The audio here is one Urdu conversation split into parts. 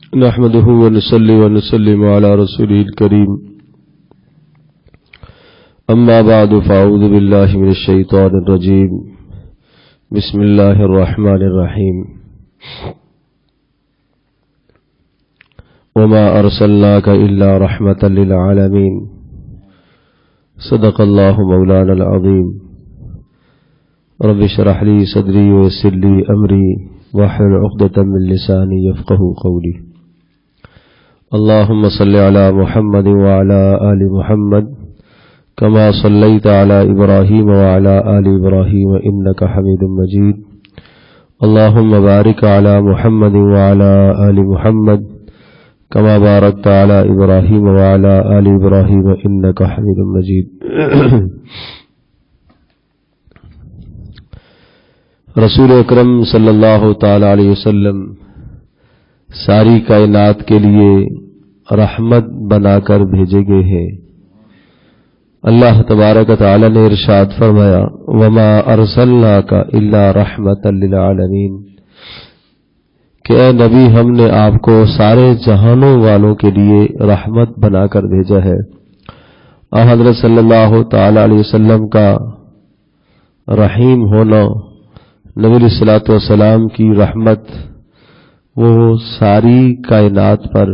نحمده ونصلي ونسلم على رسوله الكريم أما بعد فأعوذ بالله من الشيطان الرجيم بسم الله الرحمن الرحيم وما أرسلناك إلا رحمة للعالمين صدق الله مولانا العظيم رب اشرح لي صدري ويسر لي أمري واحلل عقدة من لساني يفقهوا قولي اللهم صل على محمد وعلى آل محمد كما صليت على إبراهيم وعلى آل إبراهيم إنك حميد مجيد اللهم بارك على محمد وعلى آل محمد كما باركت على إبراهيم وعلى آل إبراهيم إنك حميد مجيد رسول اکرم صلی اللہ تعالی علیہ وسلم ساری کائنات کے لیے رحمت بنا کر بھیجے گئے ہیں۔ اللہ تبارک و تعالی نے ارشاد فرمایا وما ارسلناک الا رحمتا للعالمین کہ اے نبی ہم نے آپ کو سارے جہانوں والوں کے لیے رحمت بنا کر بھیجا ہے۔ حضرت صلی اللہ تعالی علیہ وسلم کا رحیم ہونا، نبی علیہ الصلوۃ والسلام کی رحمت وہ ساری کائنات پر،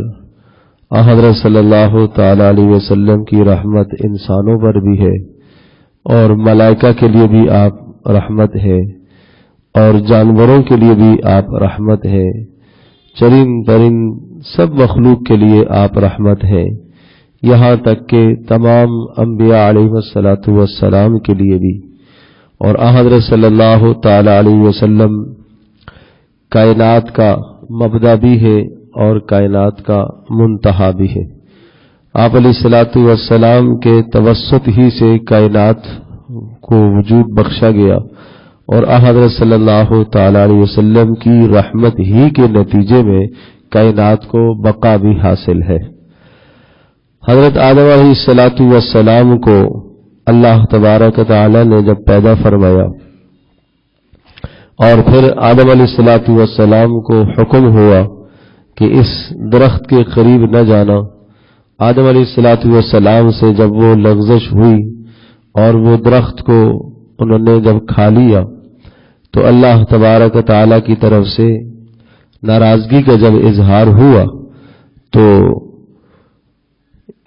حضرت صلی اللہ تعالی علیہ وسلم کی رحمت انسانوں پر بھی ہے اور ملائکہ کے لیے بھی آپ رحمت ہے اور جانوروں کے لیے بھی آپ رحمت ہے، چرند پرند سب مخلوق کے لیے آپ رحمت ہے، یہاں تک کہ تمام انبیاء علیہ الصلوۃ والسلام کے لیے بھی۔ اور حضرت صلی اللہ تعالی علیہ وسلم کائنات کا مبدا بھی ہے اور کائنات کا منتہا بھی ہے۔ آپ علیہ الصلوۃ والسلام کے توسط ہی سے کائنات کو وجود بخشا گیا اور حضرت صلی اللہ تعالی علیہ وسلم کی رحمت ہی کے نتیجے میں کائنات کو بقا بھی حاصل ہے۔ حضرت آدم علیہ الصلوۃ والسلام کو اللہ تبارک و تعالی نے جب پیدا فرمایا اور پھر آدم علیہ الصلوۃ والسلام کو حکم ہوا کہ اس درخت کے قریب نہ جانا، آدم علیہ الصلوۃ والسلام سے جب وہ لغزش ہوئی اور وہ درخت کو انہوں نے جب کھا لیا تو اللہ تبارک و تعالی کی طرف سے ناراضگی کا جب اظہار ہوا تو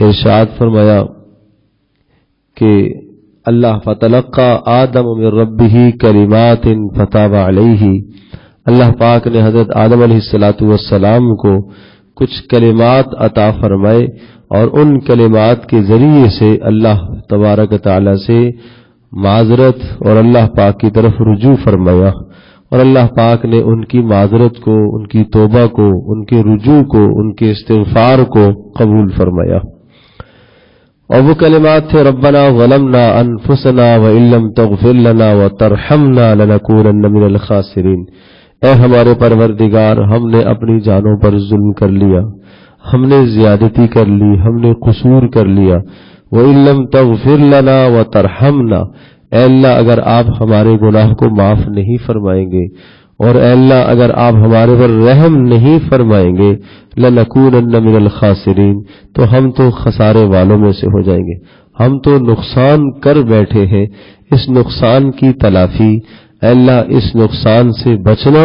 ارشاد فرمایا کہ اللہ فتلقى آدم من ربه کلمات فتاب علیہ، اللہ پاک نے حضرت آدم علیہ الصلوۃ والسلام کو کچھ کلمات عطا فرمائے اور ان کلمات کے ذریعے سے اللہ تبارک تعالی سے معذرت اور اللہ پاک کی طرف رجوع فرمایا اور اللہ پاک نے ان کی معذرت کو، ان کی توبہ کو، ان کے رجوع کو، ان کے استغفار کو قبول فرمایا۔ اور وہ کلمات تھے ربنا ظلمنا انفسنا وان لم تغفر لنا وترحمنا لنکونن من الخاسرین، اے ہمارے پروردگار ہم نے اپنی جانوں پر ظلم کر لیا، ہم نے زیادتی کر لی، ہم نے قصور کر لیا، وان لم تغفر لنا وترحمنا، اے اللہ اگر آپ ہمارے گناہ کو معاف نہیں فرمائیں گے اور اے اللہ اگر آپ ہمارے پر رحم نہیں فرمائیں گے لنکونن من الخاسرین، تو ہم تو خسارے والوں میں سے ہو جائیں گے، ہم تو نقصان کر بیٹھے ہیں، اس نقصان کی تلافی اے اللہ اس نقصان سے بچنا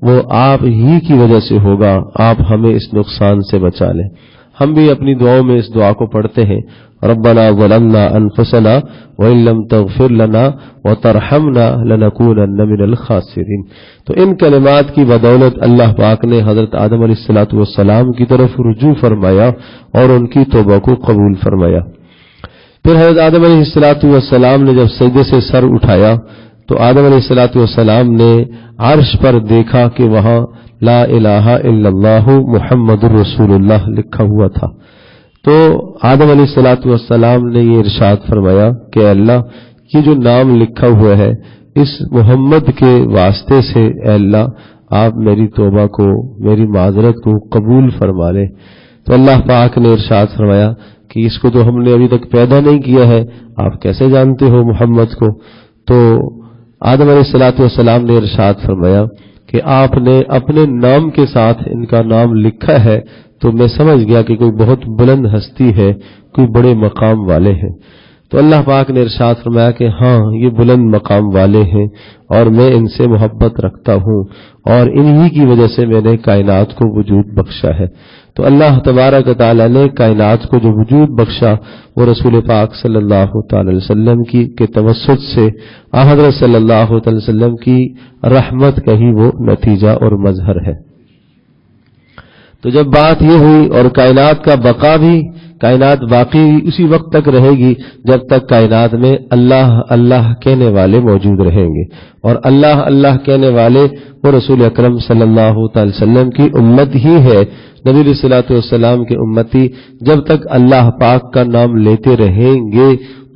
وہ آپ ہی کی وجہ سے ہوگا، آپ ہمیں اس نقصان سے بچا لیں۔ ہم بھی اپنی دعاؤں میں اس دعا کو پڑھتے ہیں ربنا ظلمنا انفسنا وان لم تغفر لنا وترحمنا لنکونن من الخاسرین۔ تو ان کلمات کی بدولت اللہ پاک نے حضرت آدم علیہ الصلوۃ والسلام کی طرف رجوع فرمایا اور ان کی توبہ کو قبول فرمایا۔ پھر حضرت آدم علیہ الصلوۃ والسلام نے جب سجدے سے سر اٹھایا تو آدم علیہ الصلوۃ والسلام نے عرش پر دیکھا کہ وہاں لا الہ الا اللہ محمد رسول اللہ لکھا ہوا تھا۔ تو آدم علیہ الصلوۃ والسلام نے یہ ارشاد فرمایا کہ اللہ یہ جو نام لکھا ہوا ہے اس محمد کے واسطے سے اے اللہ آپ میری توبہ کو، میری معذرت کو قبول فرما لیں۔ تو اللہ پاک نے ارشاد فرمایا کہ اس کو تو ہم نے ابھی تک پیدا نہیں کیا ہے، آپ کیسے جانتے ہو محمد کو؟ تو آدم علیہ الصلوۃ والسلام نے ارشاد فرمایا کہ آپ نے اپنے نام کے ساتھ ان کا نام لکھا ہے تو میں سمجھ گیا کہ کوئی بہت بلند ہستی ہے، کوئی بڑے مقام والے ہیں۔ تو اللہ پاک نے ارشاد فرمایا کہ ہاں یہ بلند مقام والے ہیں اور میں ان سے محبت رکھتا ہوں اور انہی کی وجہ سے میں نے کائنات کو وجود بخشا ہے۔ تو اللہ تبارک و تعالی نے کائنات کو جو وجود بخشا وہ رسول پاک صلی اللہ تعالی علیہ وسلم کے توسط سے حضرت صلی اللہ تعالی وسلم کی رحمت کا ہی وہ نتیجہ اور مظہر ہے۔ تو جب بات یہ ہوئی اور کائنات کا بقا بھی، کائنات باقی اسی وقت تک رہے گی جب تک کائنات میں اللہ اللہ کہنے والے موجود رہیں گے، اور اللہ اللہ کہنے والے وہ رسول اکرم صلی اللہ تعالی وسلم کی امت ہی ہے۔ نبی علیہ الصلوۃ والسلام کے امتی جب تک اللہ پاک کا نام لیتے رہیں گے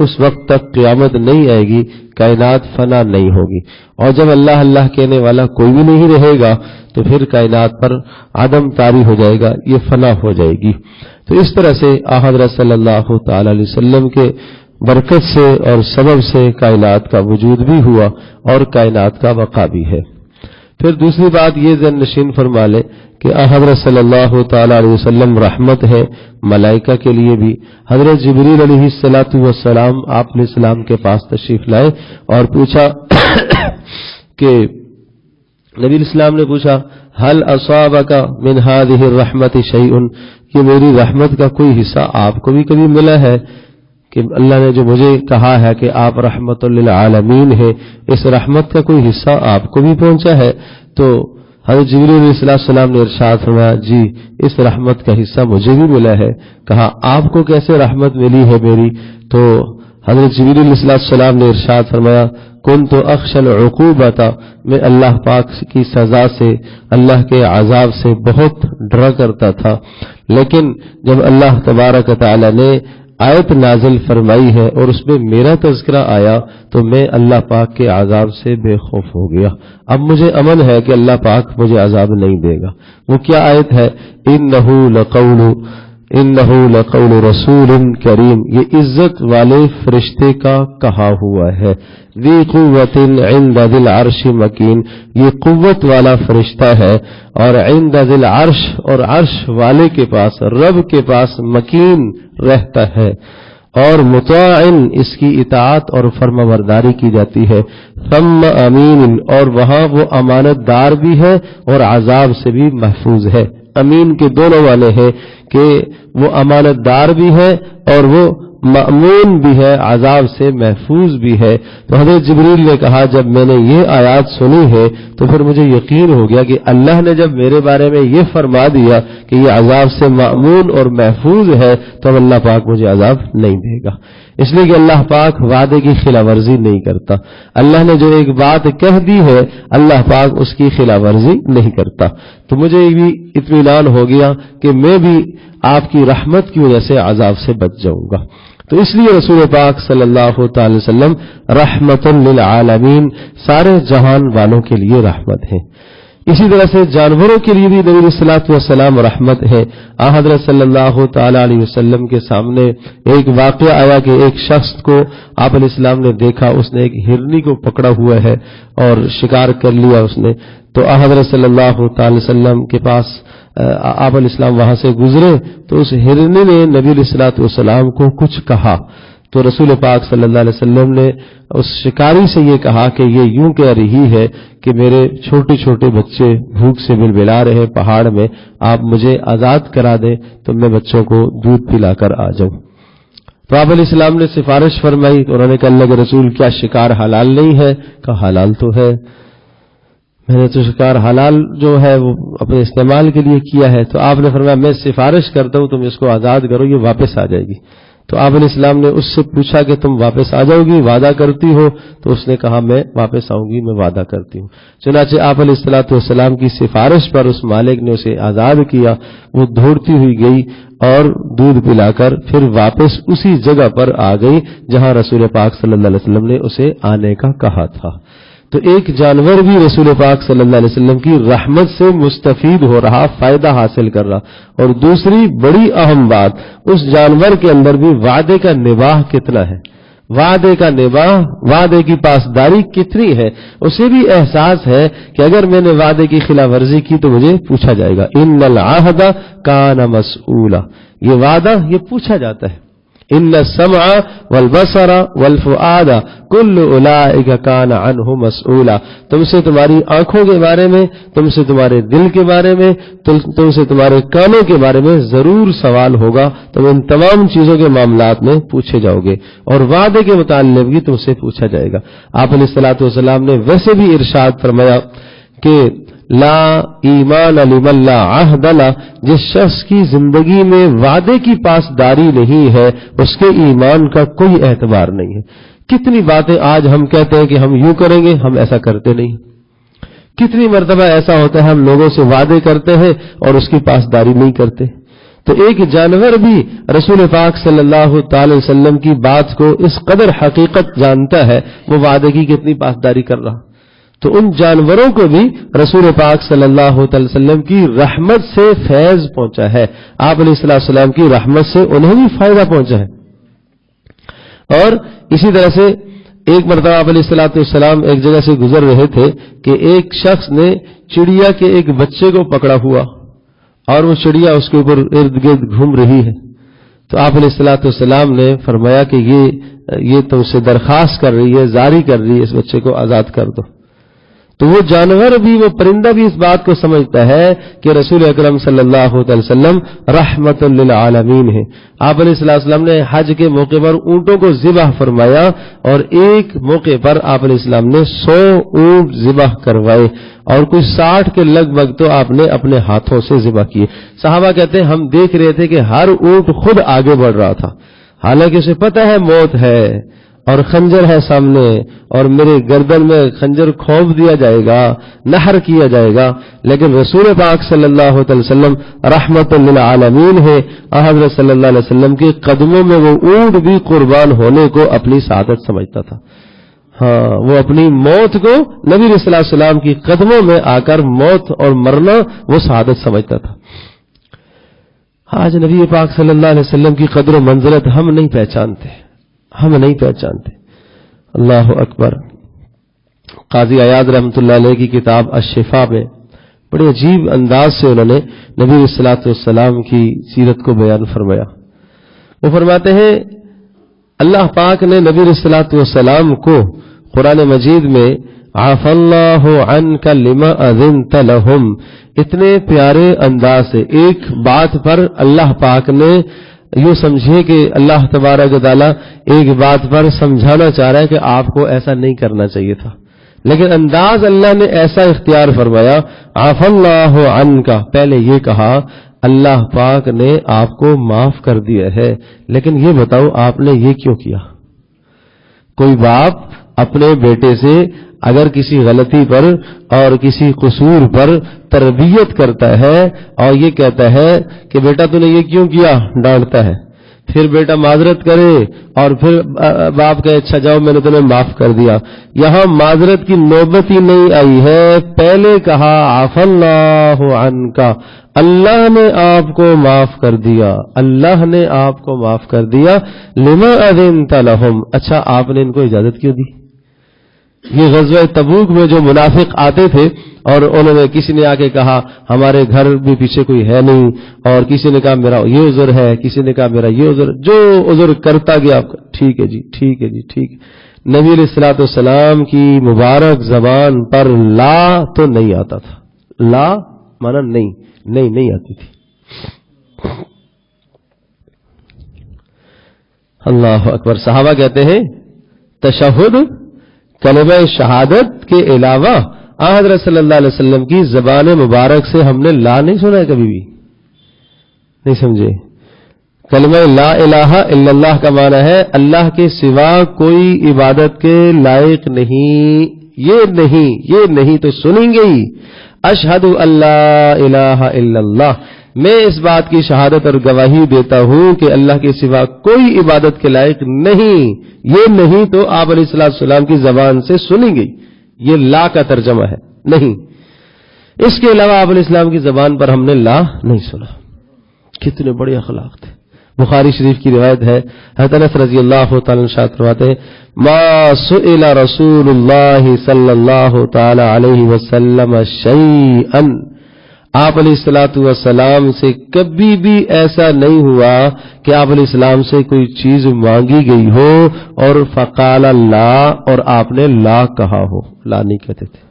اس وقت تک قیامت نہیں آئے گی، کائنات فنا نہیں ہوگی، اور جب اللہ اللہ کہنے والا کوئی بھی نہیں رہے گا تو پھر کائنات پر عدم طاری ہو جائے گا، یہ فنا ہو جائے گی۔ تو اس طرح سے حضرت صلی اللہ تعالی علیہ وسلم کے برکت سے اور سبب سے کائنات کا وجود بھی ہوا اور کائنات کا بقا بھی ہے۔ پھر دوسری بات یہ ذہن نشین فرما لے کہ حضرت صلی اللہ تعالی علیہ وسلم رحمت ہے ملائکہ کے لیے بھی۔ حضرت جبریل علیہ السلام آپ علیہ السلام کے پاس تشریف لائے اور پوچھا کہ نبی الاسلام نے پوچھا هل اصابك من هذه الرحمت شيء، کہ میری رحمت کا کوئی حصہ آپ کو بھی کبھی ملا ہے؟ کہ اللہ نے جو مجھے کہا ہے کہ آپ رحمت للعالمین ہے، اس رحمت کا کوئی حصہ آپ کو بھی پہنچا ہے؟ تو حضرت جبریل علیہ السلام نے ارشاد فرمایا جی اس رحمت کا حصہ مجھے بھی ملا ہے۔ کہا آپ کو کیسے رحمت ملی ہے میری؟ تو حضرت جبریل علیہ السلام نے ارشاد فرمایا کنت اخشى العقوبۃ، میں اللہ پاک کی سزا سے، اللہ کے عذاب سے بہت ڈرا کرتا تھا، لیکن جب اللہ تبارک و تعالی نے آیت نازل فرمائی ہے اور اس میں میرا تذکرہ آیا تو میں اللہ پاک کے عذاب سے بے خوف ہو گیا۔ اب مجھے امن ہے کہ اللہ پاک مجھے عذاب نہیں دے گا۔ وہ کیا آیت ہے؟ انہو لقول رسول کریم، یہ عزت والے فرشتے کا کہا ہوا ہے۔ ذی قوت عند ذی العرش مکین، یہ قوت والا فرشتہ ہے اور عند ذی العرش، اور عرش والے کے پاس، رب کے پاس مکین رہتا ہے، اور مطاع، اس کی اطاعت اور فرمانبرداری کی جاتی ہے، ثم امین، اور وہاں وہ امانت دار بھی ہے اور عذاب سے بھی محفوظ ہے۔ امین کے دونوں والے ہیں کہ وہ امانت دار بھی ہے اور وہ مأمون بھی ہے، عذاب سے محفوظ بھی ہے۔ تو حضرت جبریل نے کہا جب میں نے یہ آیات سنی ہے تو پھر مجھے یقین ہو گیا کہ اللہ نے جب میرے بارے میں یہ فرما دیا کہ یہ عذاب سے مأمون اور محفوظ ہے تو اب اللہ پاک مجھے عذاب نہیں دے گا، اس لیے کہ اللہ پاک وعدے کی خلاف ورزی نہیں کرتا۔ اللہ نے جو ایک بات کہہ دی ہے اللہ پاک اس کی خلاف ورزی نہیں کرتا۔ تو مجھے بھی اطمینان ہو گیا کہ میں بھی آپ کی رحمت کی وجہ سے عذاب سے بچ جاؤں گا۔ تو اس لیے رسول پاک صلی اللہ تعالی وسلم رحمت للعالمین، سارے جہان والوں کے لیے رحمت ہے۔ اسی طرح سے جانوروں کے لیے بھی نبی علیہ الصلوۃ والسلام رحمت ہے۔ حضرت صلی اللہ تعالی علیہ وسلم کے سامنے ایک واقعہ آیا کہ ایک شخص کو آپ علیہ السلام نے دیکھا، اس نے ایک ہرنی کو پکڑا ہوا ہے اور شکار کر لیا اس نے۔ تو حضرت صلی اللہ تعالی وسلم کے پاس آپ علیہ السلام وہاں سے گزرے تو اس ہرنی نے نبی علیہ الصلوۃ والسلام کو کچھ کہا، تو رسول پاک صلی اللہ علیہ وسلم نے اس شکاری سے یہ کہا کہ یہ یوں کہہ رہی ہے کہ میرے چھوٹے چھوٹے بچے بھوک سے بلبلا رہے پہاڑ میں، آپ مجھے آزاد کرا دیں تو میں بچوں کو دودھ پلا کر آ جاؤں۔ تو آپ علیہ السلام نے سفارش فرمائی تو انہوں نے کہا اللہ کے رسول کیا شکار حلال نہیں ہے؟ کہا حلال تو ہے، میں نے تو شکار حلال جو ہے وہ اپنے استعمال کے لیے کیا ہے۔ تو آپ نے فرمایا میں سفارش کرتا ہوں تم اس کو آزاد کرو، یہ واپس آ جائے گی۔ تو آپ علیہ السلام نے اس سے پوچھا کہ تم واپس آ جاؤ گی، وعدہ کرتی ہو؟ تو اس نے کہا میں واپس آؤں گی، میں وعدہ کرتی ہوں۔ چنانچہ آپ علیہ السلام کی سفارش پر اس مالک نے اسے آزاد کیا، وہ دوڑتی ہوئی گئی اور دودھ پلا کر پھر واپس اسی جگہ پر آ گئی جہاں رسول پاک صلی اللہ علیہ وسلم نے اسے آنے کا کہا تھا۔ تو ایک جانور بھی رسول پاک صلی اللہ علیہ وسلم کی رحمت سے مستفید ہو رہا، فائدہ حاصل کر رہا، اور دوسری بڑی اہم بات اس جانور کے اندر بھی وعدے کا نباہ کتنا ہے، وعدے کا نباہ، وعدے کی پاسداری کتنی ہے، اسے بھی احساس ہے کہ اگر میں نے وعدے کی خلاف ورزی کی تو مجھے پوچھا جائے گا. ان العہد کان مسئولا، یہ وعدہ یہ پوچھا جاتا ہے. ان السمع والبصر والفؤاد کل اولئک کان عنہ مسئولا، تم سے تمہاری آنکھوں کے بارے میں، تم سے تمہارے دل کے بارے میں، تم سے تمہارے کانوں کے بارے میں ضرور سوال ہوگا. تم ان تمام چیزوں کے معاملات میں پوچھے جاؤ گے، اور وعدے کے متعلق بھی تم سے پوچھا جائے گا. آپ علیہ الصلوۃ والسلام نے ویسے بھی ارشاد فرمایا کہ لا ایمان لمن لا عہد له، جس شخص کی زندگی میں وعدے کی پاسداری نہیں ہے اس کے ایمان کا کوئی اعتبار نہیں ہے. کتنی باتیں آج ہم کہتے ہیں کہ ہم یوں کریں گے، ہم ایسا کرتے نہیں. کتنی مرتبہ ایسا ہوتا ہے ہم لوگوں سے وعدے کرتے ہیں اور اس کی پاسداری نہیں کرتے. تو ایک جانور بھی رسول پاک صلی اللہ تعالی وسلم کی بات کو اس قدر حقیقت جانتا ہے، وہ وعدے کی کتنی پاسداری کر رہا. تو ان جانوروں کو بھی رسول پاک صلی اللہ علیہ وسلم کی رحمت سے فیض پہنچا ہے. آپ علیہ السلام کی رحمت سے انہیں بھی فائدہ پہنچا ہے. اور اسی طرح سے ایک مرتبہ آپ علیہ السلام ایک جگہ سے گزر رہے تھے کہ ایک شخص نے چڑیا کے ایک بچے کو پکڑا ہوا اور وہ چڑیا اس کے اوپر ارد گرد گھوم رہی ہے. تو آپ علیہ السلام نے فرمایا کہ یہ تم سے درخواست کر رہی ہے، زاری کر رہی ہے، اس بچے کو آزاد کر دو. تو وہ جانور بھی، وہ پرندہ بھی اس بات کو سمجھتا ہے کہ رسول اکرم صلی اللہ علیہ وسلم رحمت للعالمین ہے. آپ علیہ السلام نے حج کے موقع پر اونٹوں کو ذبح فرمایا، اور ایک موقع پر آپ علیہ السلام نے 100 اونٹ ذبح کروائے، اور کوئی 60 کے لگ بھگ تو آپ نے اپنے ہاتھوں سے ذبح کیے. صحابہ کہتے ہیں ہم دیکھ رہے تھے کہ ہر اونٹ خود آگے بڑھ رہا تھا، حالانکہ اسے پتہ ہے موت ہے اور خنجر ہے سامنے، اور میرے گردن میں خنجر کھونپ دیا جائے گا، نحر کیا جائے گا. لیکن رسول پاک صلی اللہ علیہ وسلم رحمت للعالمین ہے، اور حضرت صلی اللہ علیہ وسلم کے قدموں میں وہ اونٹ بھی قربان ہونے کو اپنی سعادت سمجھتا تھا. ہاں، وہ اپنی موت کو نبی صلی اللہ علیہ وسلم کی قدموں میں آ کر موت اور مرنا وہ سعادت سمجھتا تھا. آج نبی پاک صلی اللہ علیہ وسلم کی قدر و منزلت ہم نہیں پہچانتے. اللہ اکبر. قاضی عیاض رحمۃ اللہ علیہ کی کتاب الشفا میں بڑے عجیب انداز سے انہوں نے نبی صلی اللہ علیہ وسلم کی سیرت کو بیان فرمایا. وہ فرماتے ہیں اللہ پاک نے نبی صلی اللہ علیہ وسلم کو قرآن مجید میں عفا اللہ عنک لما اذنت لهم اتنے پیارے انداز سے ایک بات پر اللہ پاک نے، یوں سمجھے کہ اللہ تبارک و تعالی ایک بات پر سمجھانا چاہ رہا ہے کہ آپ کو ایسا نہیں کرنا چاہیے تھا، لیکن انداز اللہ نے ایسا اختیار فرمایا عفا اللہ عنک. پہلے یہ کہا اللہ پاک نے آپ کو معاف کر دیا ہے، لیکن یہ بتاؤ آپ نے یہ کیوں کیا؟ کوئی باپ اپنے بیٹے سے اگر کسی غلطی پر اور کسی قصور پر تربیت کرتا ہے اور یہ کہتا ہے کہ بیٹا تو نے یہ کیوں کیا، ڈانٹتا ہے، پھر بیٹا معذرت کرے اور پھر باپ کہے اچھا جاؤ میں نے تمہیں معاف کر دیا. یہاں معذرت کی نوبت ہی نہیں آئی ہے، پہلے کہا عفا اللہ عنک، اللہ نے آپ کو معاف کر دیا، اللہ نے آپ کو معاف کر دیا. لما اذنت لهم، اچھا آپ نے ان کو اجازت کیوں دی؟ یہ غزوہ تبوک میں جو منافق آتے تھے اور انہوں نے کسی نے آ کے کہا ہمارے گھر بھی پیچھے کوئی ہے نہیں، اور کسی نے کہا میرا یہ عذر ہے، کسی نے کہا میرا یہ عذر، جو عذر کرتا گیا آپ کا ٹھیک ہے جی ٹھیک ہے جی ٹھیک. نبی علیہ الصلوۃ والسلام کی مبارک زبان پر لا تو نہیں آتا تھا. لا مانا نہیں آتی تھی. اللہ اکبر. صحابہ کہتے ہیں تشہد کلمہ شہادت کے علاوہ حضرت صلی اللہ علیہ وسلم کی زبان مبارک سے ہم نے لا نہیں سنا ہے، کبھی بھی نہیں سمجھے. کلمہ لا الہ الا اللہ کا معنی ہے اللہ کے سوا کوئی عبادت کے لائق نہیں. یہ نہیں تو سنیں گے ہی. اشہد اللہ الہ الا اللہ، میں اس بات کی شہادت اور گواہی دیتا ہوں کہ اللہ کے سوا کوئی عبادت کے لائق نہیں. یہ نہیں تو آپ علیہ السلام کی زبان سے سنیں گے، یہ لا کا ترجمہ ہے نہیں. اس کے علاوہ آپ علیہ السلام کی زبان پر ہم نے لا نہیں سنا. کتنے بڑے اخلاق تھے. بخاری شریف کی روایت ہے، حضرت انس رضی اللہ تعالی عنہ ارشاد فرماتے ہیں ما سئل رسول اللہ صلی اللہ تعالی علیہ وسلم شیئا، آپ علیہ الصلوۃ والسلام سے کبھی بھی ایسا نہیں ہوا کہ آپ علیہ السلام سے کوئی چیز مانگی گئی ہو اور فقال لا، اور آپ نے لا کہا ہو، لا نہیں کہتے تھے.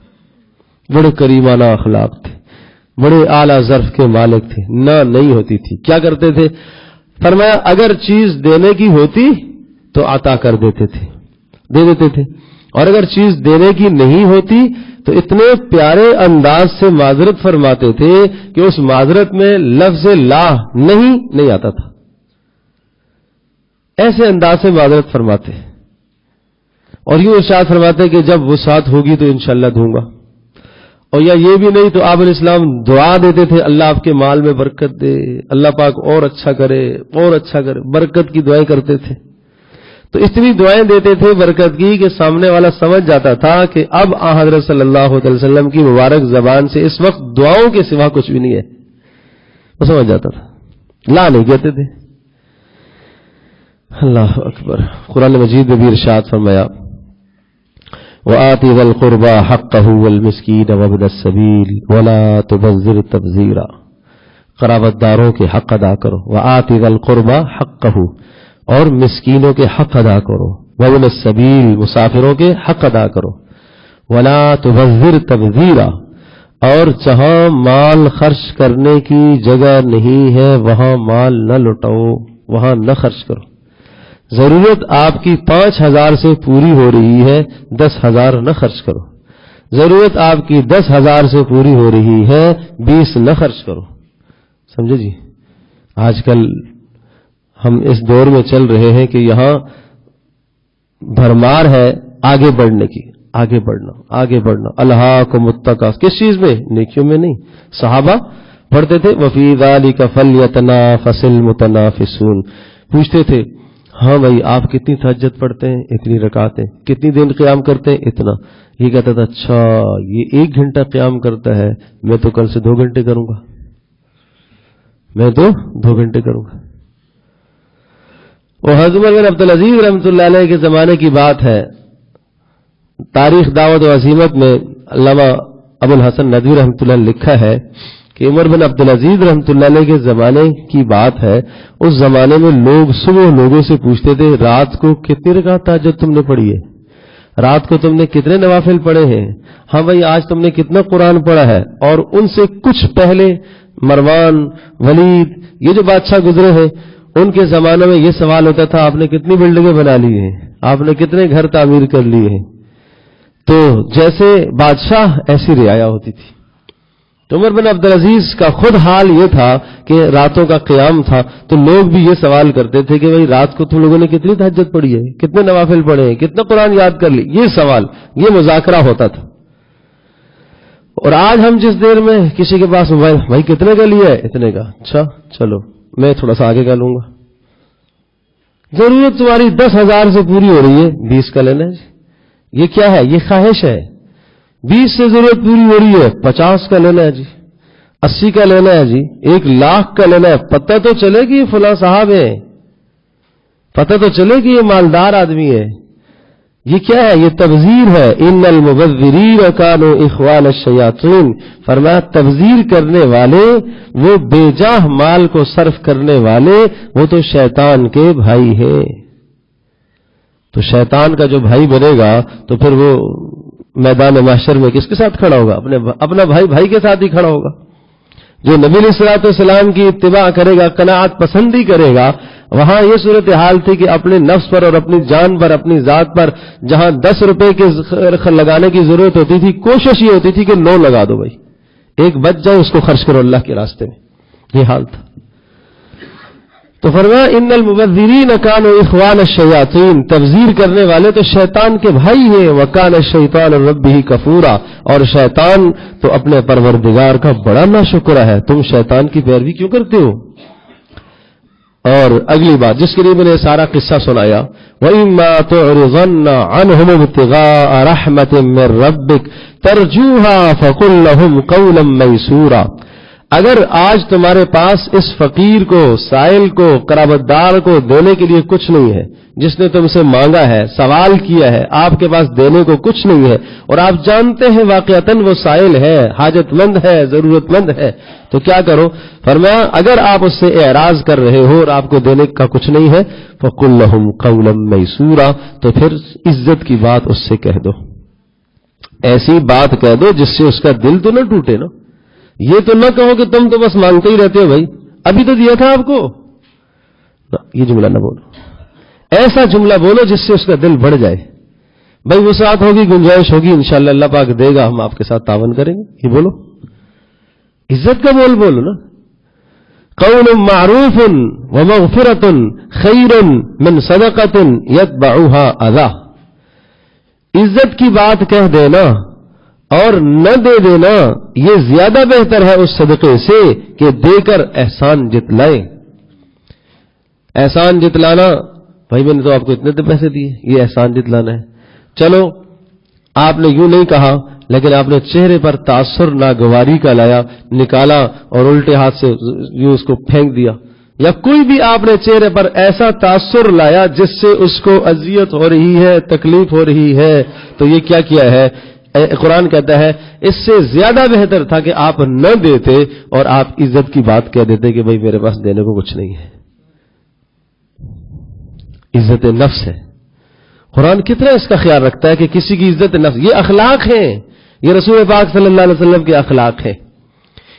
بڑے کریمانہ اخلاق تھے، بڑے اعلیٰ ظرف کے مالک تھے. نہ نہیں ہوتی تھی. کیا کرتے تھے؟ فرمایا اگر چیز دینے کی ہوتی تو عطا کر دیتے تھے، دے دیتے تھے، اور اگر چیز دینے کی نہیں ہوتی تو اتنے پیارے انداز سے معذرت فرماتے تھے کہ اس معذرت میں لفظ لا نہیں آتا تھا. ایسے انداز سے معذرت فرماتے اور یوں ارشاد فرماتے کہ جب وسعت ہوگی تو انشاءاللہ دوں گا. اور یا یہ بھی نہیں تو آپ علیہ السلام دعا دیتے تھے اللہ آپ کے مال میں برکت دے، اللہ پاک اور اچھا کرے اور اچھا کرے، برکت کی دعائیں کرتے تھے. تو اتنی دعائیں دیتے تھے برکت کی کہ سامنے والا سمجھ جاتا تھا کہ اب حضرت صلی اللہ علیہ وسلم کی مبارک زبان سے اس وقت دعاؤں کے سوا کچھ بھی نہیں ہے. وہ سمجھ جاتا تھا، لا نہیں کہتے تھے. اللہ اکبر. قرآن مجید میں بھی ارشاد فرمایا وآت ذا القربى حقه والمسكين وابن السبيل ولا تبذر تبذيرا، قرابت داروں کے حق ادا کرو. وآت ذا القربى حقه، اور مسکینوں کے حق ادا کرو. وابن السبيل، مسافروں کے حق ادا کرو. ولا تبذر تبذيرا، اور جہاں مال خرچ کرنے کی جگہ نہیں ہے وہاں مال نہ لٹاؤ، وہاں نہ خرچ کرو. ضرورت آپ کی 5,000 سے پوری ہو رہی ہے، 10,000 نہ خرچ کرو. ضرورت آپ کی 10,000 سے پوری ہو رہی ہے، 20 نہ خرچ کرو. سمجھے جی؟ آج کل ہم اس دور میں چل رہے ہیں کہ یہاں بھرمار ہے آگے بڑھنے کی، آگے بڑھنا. الہاکم التقویٰ، کس چیز میں؟ نیکیوں میں نہیں. صحابہ پڑھتے تھے وفی ذالک فلیتنافس المتنافسون. پوچھتے تھے ہاں بھائی آپ کتنی تہجد پڑھتے ہیں؟ اتنی رکعتیں. کتنی دن قیام کرتے ہیں؟ اتنا. یہ کہتا تھا اچھا یہ 1 گھنٹہ قیام کرتا ہے، میں تو کل سے 2 گھنٹے کروں گا، میں تو 2 گھنٹے کروں گا. وہ حضرت بن عبدالعزیز رحمۃ اللہ علیہ کے زمانے کی بات ہے. تاریخ دعوت و عزیمت میں علامہ ابو الحسن ندوی رحمۃ اللہ لکھا ہے کہ عمر بن عبدالعزیز رحمۃ اللہ علیہ کے زمانے کی بات ہے. اس زمانے میں لوگ صبح لوگوں سے پوچھتے تھے رات کو کتنی رکعت تہجد تم نے پڑھی ہے، رات کو تم نے کتنے نوافل پڑھے ہیں، ہاں بھائی آج تم نے کتنا قرآن پڑھا ہے. اور ان سے کچھ پہلے مروان، ولید، یہ جو بادشاہ گزرے ہیں ان کے زمانے میں یہ سوال ہوتا تھا آپ نے کتنی بلڈنگیں بنا لی ہیں، آپ نے کتنے گھر تعمیر کر لیے ہیں. تو جیسے بادشاہ ایسی رعایا ہوتی تھی. تو عمر بن عبدالعزیز کا خود حال یہ تھا کہ راتوں کا قیام تھا، تو لوگ بھی یہ سوال کرتے تھے کہ بھئی رات کو تم لوگوں نے کتنی تہجد پڑھی ہے، کتنے نوافل پڑھے ہیں، کتنا قرآن یاد کر لی. یہ سوال، یہ مذاکرہ ہوتا تھا. اور آج ہم جس دیر میں کسی کے پاس موبائل، بھائی کتنے کا لیا ہے؟ اتنے کا. اچھا چلو میں تھوڑا سا آگے کا لوں گا. ضرورت تمہاری 10,000 سے پوری ہو رہی ہے، 20 کا لینا ہے. یہ کیا ہے؟ یہ خواہش ہے. 20 سے ضرورت پوری ہو رہی ہے، 50 کا لینا ہے جی، 80 کا لینا ہے جی، 1,00,000 کا لینا ہے. پتہ تو چلے کہ یہ فلاں صاحب ہے، پتہ تو چلے کہ یہ مالدار آدمی ہے. یہ کیا ہے؟ یہ تبذیر ہے. ان المبذرین کانوا اخوان الشیاطین. فرمایا تبذیر کرنے والے، وہ بے جاہ مال کو صرف کرنے والے، وہ تو شیطان کے بھائی ہیں. تو شیطان کا جو بھائی بنے گا تو پھر وہ میدان محشر میں کس کے ساتھ کھڑا ہوگا؟ اپنا بھائی کے ساتھ ہی کھڑا ہوگا. جو نبی علیہ الصلوۃ والسلام کی اتباع کرے گا، قناعت پسندی کرے گا، وہاں یہ صورتحال تھی کہ اپنے نفس پر اور اپنی جان پر، اپنی ذات پر جہاں 10 روپے کے لگانے کی ضرورت ہوتی تھی، کوشش یہ ہوتی تھی کہ 9 لگا دو بھائی، 1 بچ جائے اس کو خرچ کرو اللہ کے راستے میں. یہ حال تھا. تو فرمایا ان المبذرین کانوا اخوان الشیاطین. تبذیر کرنے والے تو شیطان کے بھائی ہیں. وکان الشیطان ربہ کفورا. اور شیطان تو اپنے پروردگار کا بڑا ناشکرا ہے. تم شیطان کی پیروی کیوں کرتے ہو؟ اور اگلی بات جس کے لیے میں نے سارا قصہ سنایا، وَإِمَّا تُعْرِضَنَّ عَنْهُمُ ابْتِغَاءَ رَحْمَةٍ مِّن رَّبِّكَ تَرْجُوهَا فَقُل لَّهُمْ قَوْلًا مَّيْسُورًا. اگر آج تمہارے پاس اس فقیر کو، سائل کو، قرابت دار کو دینے کے لیے کچھ نہیں ہے، جس نے تم سے مانگا ہے، سوال کیا ہے، آپ کے پاس دینے کو کچھ نہیں ہے، اور آپ جانتے ہیں واقعتاً وہ سائل ہے، حاجت مند ہے، ضرورت مند ہے، تو کیا کرو؟ فرمایا اگر آپ اس سے اعراض کر رہے ہو اور آپ کو دینے کا کچھ نہیں ہے، فَقُلْ لَهُمْ قَوْلًا مَيْسُورًا، تو پھر عزت کی بات اس سے کہہ دو، ایسی بات کہہ دو جس سے اس کا دل تو نہ ٹوٹے نا. یہ تو نہ کہو کہ تم تو بس مانگتے ہی رہتے ہو، بھائی ابھی تو دیا تھا آپ کو. یہ جملہ نہ بولو، ایسا جملہ بولو جس سے اس کا دل بڑھ جائے. بھائی وسعت ہوگی، گنجائش ہوگی، انشاءاللہ اللہ پاک دے گا، ہم آپ کے ساتھ تعاون کریں گے. یہ بولو، عزت کا بول بولو نا. قول معروف ومغفرۃ خیر من صدقۃ یتبعها اذی. عزت کی بات کہہ دینا اور نہ دے دینا یہ زیادہ بہتر ہے اس صدقے سے کہ دے کر احسان جتلائے. احسان جتلانا، بھائی میں نے تو آپ کو اتنے پیسے دیے، یہ احسان جتلانا ہے. چلو آپ نے یوں نہیں کہا، لیکن آپ نے چہرے پر تاثر ناگواری کا لایا، نکالا اور الٹے ہاتھ سے یوں اس کو پھینک دیا، یا کوئی بھی آپ نے چہرے پر ایسا تاثر لایا جس سے اس کو اذیت ہو رہی ہے، تکلیف ہو رہی ہے، تو یہ کیا ہے؟ قرآن کہتا ہے اس سے زیادہ بہتر تھا کہ آپ نہ دیتے اور آپ عزت کی بات کہہ دیتے کہ بھائی میرے پاس دینے کو کچھ نہیں ہے. عزت نفس ہے. قرآن کتنا اس کا خیال رکھتا ہے کہ کسی کی عزت نفس، یہ اخلاق ہیں، یہ رسول پاک صلی اللہ علیہ وسلم کے اخلاق ہیں.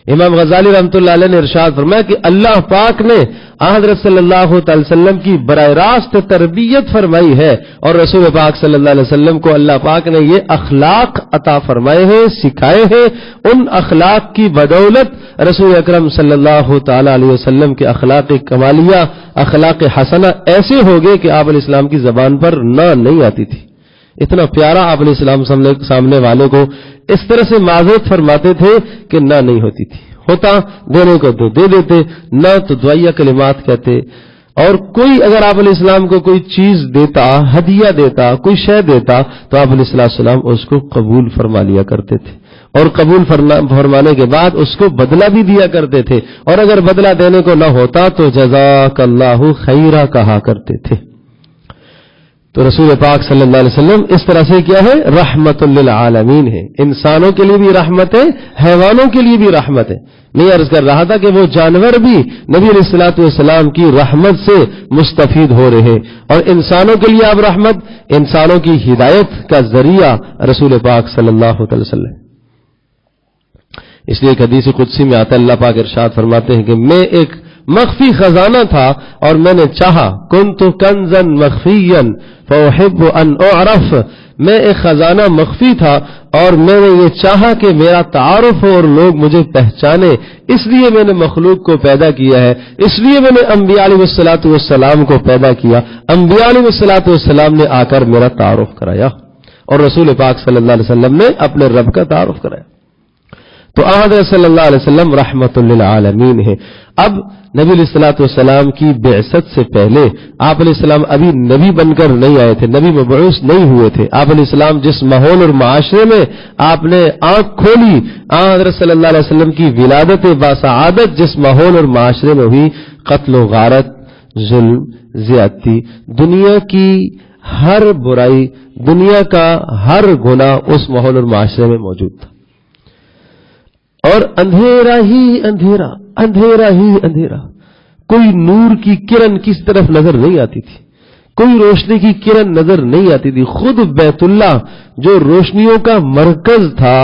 امام غزالی رحمۃ اللہ علیہ نے ارشاد فرمایا کہ اللہ پاک نے حضرت صلی اللہ علیہ وسلم کی براہ راست تربیت فرمائی ہے، اور رسول پاک صلی اللہ علیہ وسلم کو اللہ پاک نے یہ اخلاق عطا فرمائے ہیں، سکھائے ہیں. ان اخلاق کی بدولت رسول اکرم صلی اللہ تعالی علیہ وسلم کے اخلاق کمالیہ، اخلاق حسنہ ایسے ہو گئے کہ آپ علیہ السلام کی زبان پر نہ نہیں آتی تھی. اتنا پیارا آپ علیہ السلام سامنے والے کو اس طرح سے معذرت فرماتے تھے کہ نہ نہیں ہوتی تھی. ہوتا دینے کو تو دے دیتے، نہ تو دعائیہ کلمات کہتے. اور کوئی اگر آپ علیہ السلام کو کوئی چیز دیتا، ہدیہ دیتا، کوئی شے دیتا، تو آپ علیہ السلام اس کو قبول فرما لیا کرتے تھے، اور قبول فرمانے کے بعد اس کو بدلہ بھی دیا کرتے تھے. اور اگر بدلہ دینے کو نہ ہوتا تو جزاک اللہ خیرہ کہا کرتے تھے. تو رسول پاک صلی اللہ علیہ وسلم اس طرح سے کیا ہے؟ رحمت للعالمین ہے. انسانوں کے لیے بھی رحمت ہے، حیوانوں کے لیے بھی رحمت ہے. میں عرض کر رہا تھا کہ وہ جانور بھی نبی علیہ الصلوۃ والسلام کی رحمت سے مستفید ہو رہے ہیں، اور انسانوں کے لیے اب رحمت، انسانوں کی ہدایت کا ذریعہ رسول پاک صلی اللہ علیہ وسلم. اس لیے ایک حدیث قدسی میں آتا ہے، اللہ پاک ارشاد فرماتے ہیں کہ میں ایک مخفی خزانہ تھا اور میں نے چاہا، کنت کنزا مخفیا فاحب ان اعرف، میں ایک خزانہ مخفی تھا اور میں نے یہ چاہا کہ میرا تعارف ہو اور لوگ مجھے پہچانے، اس لیے میں نے مخلوق کو پیدا کیا ہے، اس لیے میں نے انبیاء علیہ الصلوۃ والسلام کو پیدا کیا. انبیاء علیہ الصلوۃ والسلام نے آ کر میرا تعارف کرایا، اور رسول پاک صلی اللہ علیہ وسلم نے اپنے رب کا تعارف کرایا. تو حضرت صلی اللہ علیہ وسلم رحمت للعالمین ہے. اب نبی علیہ الصلوۃ والسلام کی بعثت سے پہلے آپ علیہ السلام ابھی نبی بن کر نہیں آئے تھے، نبی مبعوث نہیں ہوئے تھے. آپ علیہ السلام جس ماحول اور معاشرے میں آپ نے آنکھ کھولی، حضرت صلی اللہ علیہ وسلم کی ولادت باسعادت جس ماحول اور معاشرے میں ہوئی، قتل و غارت، ظلم، زیادتی، دنیا کی ہر برائی، دنیا کا ہر گناہ اس ماحول اور معاشرے میں موجود تھا. اور اندھیرا ہی اندھیرا، اندھیرا ہی اندھیرا، کوئی نور کی کرن کس طرف نظر نہیں آتی تھی، کوئی روشنی کی کرن نظر نہیں آتی تھی. خود بیت اللہ جو روشنیوں کا مرکز تھا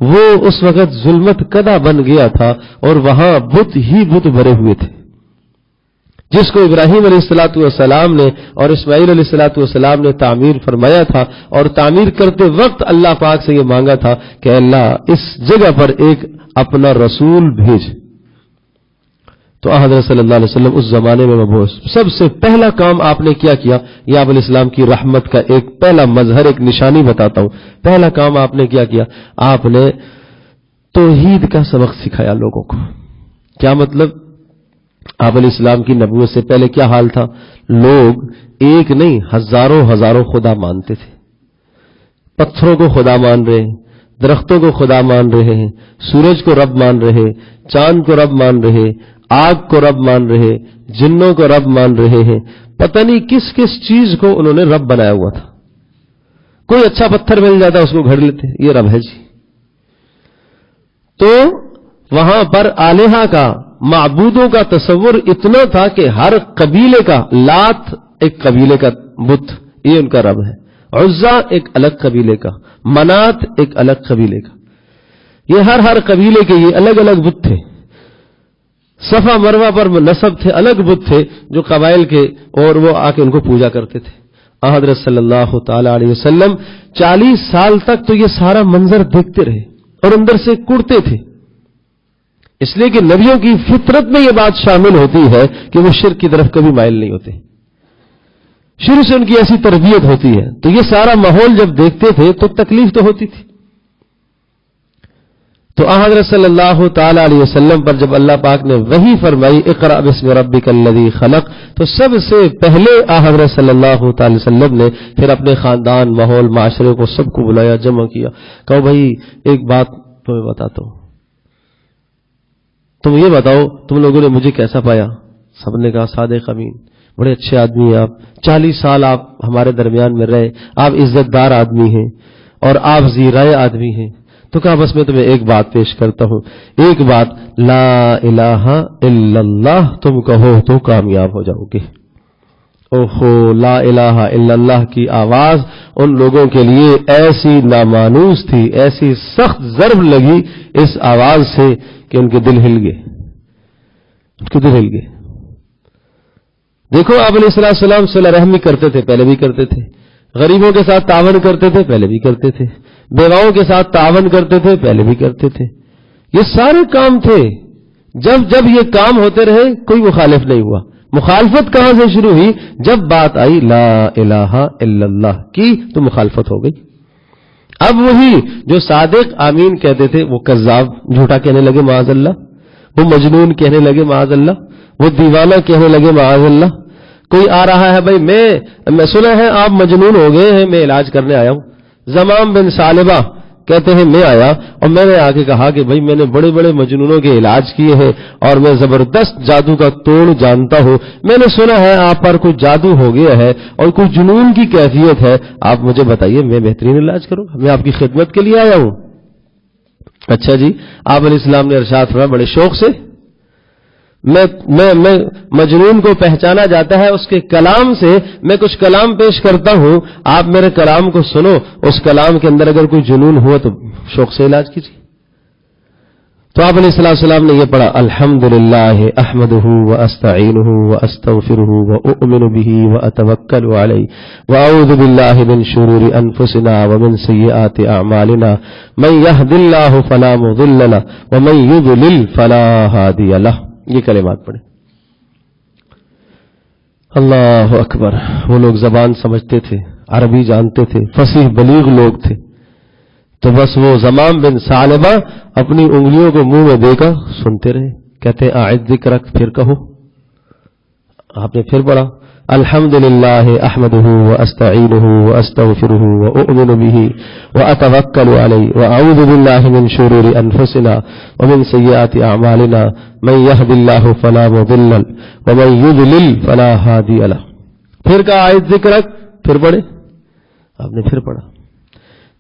وہ اس وقت ظلمت کدہ بن گیا تھا، اور وہاں بت ہی بت بھرے ہوئے تھے، جس کو ابراہیم علیہ الصلوۃ والسلام نے اور اسماعیل علیہ الصلوۃ والسلام نے تعمیر فرمایا تھا. اور تعمیر کرتے وقت اللہ پاک سے یہ مانگا تھا کہ اللہ اس جگہ پر ایک اپنا رسول بھیج. تو حضرت صلی اللہ علیہ وسلم اس زمانے میں مبعوث. سب سے پہلا کام آپ نے کیا یہ آپ علیہ السلام کی رحمت کا ایک پہلا مظہر، ایک نشانی بتاتا ہوں. پہلا کام آپ نے کیا آپ نے توحید کا سبق سکھایا لوگوں کو. کیا مطلب؟ آپ علیہ السلام کی نبوت سے پہلے کیا حال تھا؟ لوگ ایک نہیں ہزاروں خدا مانتے تھے. پتھروں کو خدا مان رہے، درختوں کو خدا مان رہے ہیں، سورج کو رب مان رہے، چاند کو رب مان رہے، آگ کو رب مان رہے، جنوں کو رب مان رہے ہیں، پتہ نہیں کس کس چیز کو انہوں نے رب بنایا ہوا تھا۔ کوئی اچھا پتھر مل جاتا اس کو گھڑ لیتے، یہ رب ہے جی۔ تو وہاں پر الہہ کا، معبودوں کا تصور اتنا تھا کہ ہر قبیلے کا، لات ایک قبیلے کا بت، یہ ان کا رب ہے، عزا ایک الگ قبیلے کا، منات ایک الگ قبیلے کا، یہ ہر قبیلے کے یہ الگ الگ بت تھے۔ صفا مروہ پر نصب تھے، الگ بت تھے جو قبائل کے، اور وہ آ کے ان کو پوجا کرتے تھے۔ حضرت صلی اللہ تعالی علیہ وسلم 40 سال تک تو یہ سارا منظر دیکھتے رہے اور اندر سے کڑتے تھے، اس لیے کہ نبیوں کی فطرت میں یہ بات شامل ہوتی ہے کہ وہ شرک کی طرف کبھی مائل نہیں ہوتے، شروع سے ان کی ایسی تربیت ہوتی ہے۔ تو یہ سارا ماحول جب دیکھتے تھے تو تکلیف تو ہوتی تھی۔ تو حضرت صلی اللہ تعالی علیہ وسلم پر جب اللہ پاک نے وحی فرمائی اقرأ باسم ربک الذی خلق، تو سب سے پہلے حضرت صلی اللہ تعالی وسلم نے پھر اپنے خاندان، ماحول، معاشرے کو سب کو بلایا، جمع کیا، کہو بھائی ایک بات تمہیں بتاتا ہوں، تم یہ بتاؤ تم لوگوں نے مجھے کیسا پایا؟ سب نے کہا صادق امین، بڑے اچھے آدمی ہیں آپ، 40 سال آپ ہمارے درمیان میں رہے، آپ عزت دار آدمی ہیں اور آپ ذی رائے آدمی ہیں۔ تو کہا بس میں تمہیں ایک بات پیش کرتا ہوں، ایک بات، لا الہ الا اللہ تم کہو تو کامیاب ہو جاؤ گے۔ اوہو، لا الہ الا اللہ کی آواز ان لوگوں کے لیے ایسی نامانوس تھی، ایسی سخت ضرب لگی اس آواز سے کہ ان کے دل ہل گئے، ان کے دل ہل گئے۔ دیکھو آپ علیہ السلام صلہ رحمی کرتے تھے، پہلے بھی کرتے تھے، غریبوں کے ساتھ تعاون کرتے تھے، پہلے بھی کرتے تھے، بیواؤں کے ساتھ تعاون کرتے تھے، پہلے بھی کرتے تھے، یہ سارے کام تھے۔ جب جب یہ کام ہوتے رہے کوئی مخالف نہیں ہوا۔ مخالفت کہاں سے شروع ہوئی؟ جب بات آئی لا الہ الا اللہ کی تو مخالفت ہو گئی۔ اب وہی جو صادق آمین کہتے تھے وہ کذاب، جھوٹا کہنے لگے معاذ اللہ، وہ مجنون کہنے لگے معاذ اللہ، وہ دیوانہ کہنے لگے معاذ اللہ۔ کوئی آ رہا ہے بھائی میں سنا ہے آپ مجنون ہو گئے ہیں، میں علاج کرنے آیا ہوں۔ زمام بن ثعلبہ کہتے ہیں میں آیا اور میں نے آ کے کہا کہ بھائی میں نے بڑے بڑے مجنونوں کے علاج کیے ہیں اور میں زبردست جادو کا توڑ جانتا ہوں، میں نے سنا ہے آپ پر کوئی جادو ہو گیا ہے اور کوئی جنون کی کیفیت ہے، آپ مجھے بتائیے میں بہترین علاج کروں گا، میں آپ کی خدمت کے لیے آیا ہوں۔ اچھا جی، آپ علیہ السلام نے ارشاد فرمایا بڑے شوق سے، میں مجنون کو پہچانا جاتا ہے اس کے کلام سے، میں کچھ کلام پیش کرتا ہوں، آپ میرے کلام کو سنو، اس کلام کے اندر اگر کوئی جنون ہوا تو شوق سے علاج کیجیے۔ تو آپ علیہ السلام نے یہ پڑھا الحمدللہ احمدہ واستعینہ واستغفرہ واؤمن بہ واتوکل علیہ واعوذ باللہ من شرور انفسنا ومن سیئات اعمالنا من یہد اللہ فلا مضل لہ ومن یضلل فلا ہادی لہ۔ یہ کلمات پڑھیں۔ اللہ اکبر، وہ لوگ زبان سمجھتے تھے، عربی جانتے تھے، فصیح بلیغ لوگ تھے، تو بس وہ زمام بن ثعلبہ اپنی انگلیوں کو منہ میں دے کر سنتے رہے، کہتے اعد ذکرک، پھر کہو۔ آپ نے پھر پڑھا الحمدللہ احمدہ واستعینہ واستغفرہ واؤمن بہ واتوکل علیہ واعوذ باللہ من شرور انفسنا ومن سیئات اعمالنا من یہد اللہ فلا مضل لہ ومن یضلل فلا ہادی لہ۔ پھر کہا اعد ذکرک، پھر پڑھے، آپ نے پھر پڑھا۔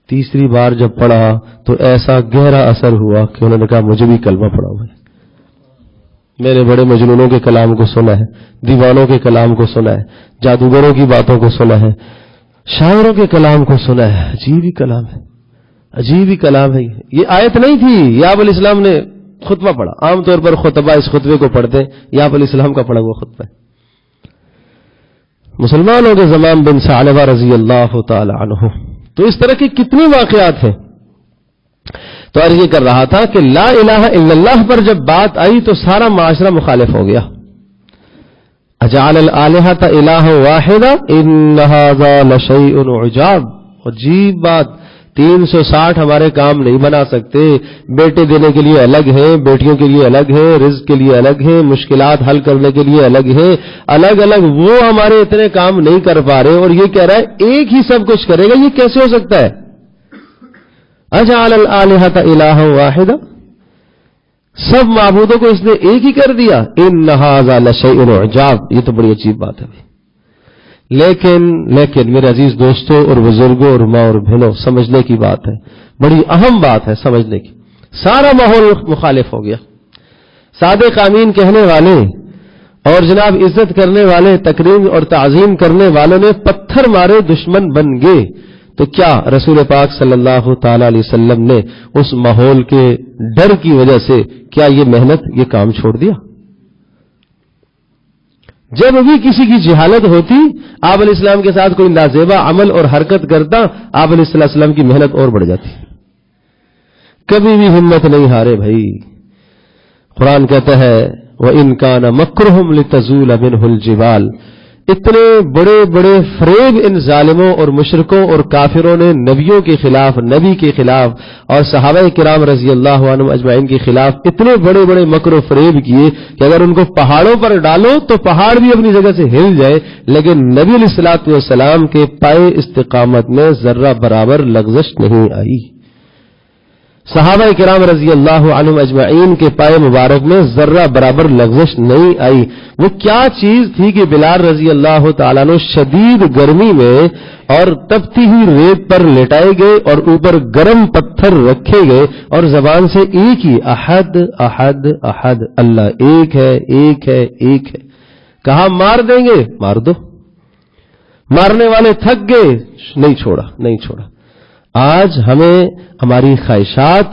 تیسری بار جب پڑھا تو ایسا گہرا اثر ہوا کہ انہوں نے کہا مجھے بھی کلمہ پڑھاؤ ہے، میں نے بڑے مجنونوں کے کلام کو سنا ہے، دیوانوں کے کلام کو سنا ہے، جادوگروں کی باتوں کو سنا ہے، شاعروں کے کلام کو سنا ہے، عجیب ہی کلام ہے، عجیب ہی کلام ہے۔ یہ آیت نہیں تھی، یہ آپ علیہ السلام نے خطبہ پڑھا۔ عام طور پر خطبہ اس خطبے کو پڑھتے ہیں، یہ آپ علیہ السلام کا پڑھا ہوا خطبہ ہے۔ مسلمانوں کے زمام بن ثعلبہ رضی اللہ تعالی عنہ۔ تو اس طرح کی کتنی واقعات ہیں۔ تو عرض یہ کر رہا تھا کہ لا الہ الا اللہ پر جب بات آئی تو سارا معاشرہ مخالف ہو گیا۔ اجعل الالہۃ الہ واحدہ ان ھذا لشیء عجاب، عجیب بات، 360 ہمارے کام نہیں بنا سکتے، بیٹے دینے کے لیے الگ ہیں، بیٹیوں کے لیے الگ ہیں، رزق کے لیے الگ ہیں، مشکلات حل کرنے کے لیے الگ ہیں، الگ الگ وہ ہمارے اتنے کام نہیں کر پا رہے، اور یہ کہہ رہا ہے ایک ہی سب کچھ کرے گا، یہ کیسے ہو سکتا ہے؟ اجعل الآلہۃ الہا واحدا، سب معبودوں کو اس نے ایک ہی کر دیا. ان ھذا لشیء عجاب، یہ تو بڑی عجیب بات ہے. لیکن میرے عزیز دوستوں اور بزرگوں اور ماں اور بہنوں، سمجھنے کی بات ہے، بڑی اہم بات ہے سمجھنے کی. سارا ماحول مخالف ہو گیا. صادق آمین کہنے والے اور جناب عزت کرنے والے، تکریم اور تعظیم کرنے والوں نے پتھر مارے دشمن بن گئے. تو کیا رسول پاک صلی اللہ تعالی علیہ وسلم نے اس ماحول کے ڈر کی وجہ سے کیا یہ محنت، یہ کام چھوڑ دیا؟ جب بھی کسی کی جہالت ہوتی، آپ علیہ السلام کے ساتھ کوئی نازیبا عمل اور حرکت کرتا، آپ علیہ السلام کی محنت اور بڑھ جاتی. کبھی بھی ہمت نہیں ہارے بھائی. قرآن کہتا ہے وَإِن كَانَ مَكْرُهُمْ لِتَزُولَ مِنْهُ الْجِبَالُ. اتنے بڑے بڑے فریب ان ظالموں اور مشرکوں اور کافروں نے نبیوں کے خلاف، نبی کے خلاف اور صحابہ کرام رضی اللہ عنہم اجمعین کے خلاف اتنے بڑے بڑے مکر و فریب کیے کہ اگر ان کو پہاڑوں پر ڈالو تو پہاڑ بھی اپنی جگہ سے ہل جائے، لیکن نبی علیہ الصلوۃ والسلام کے پائے استقامت میں ذرہ برابر لغزش نہیں آئی. صحابہ کرام رضی اللہ عنہم اجمعین کے پائے مبارک میں ذرہ برابر لغزش نہیں آئی. وہ کیا چیز تھی کہ بلال رضی اللہ تعالیٰ عنہ شدید گرمی میں اور تپتی ہوئی ریت پر لٹائے گئے اور اوپر گرم پتھر رکھے گئے اور زبان سے ایک ہی احد احد احد، اللہ ایک ہے ایک ہے ایک ہے. کہا مار دیں گے، مار دو. مارنے والے تھک گئے، نہیں چھوڑا نہیں چھوڑا. آج ہمیں ہماری خواہشات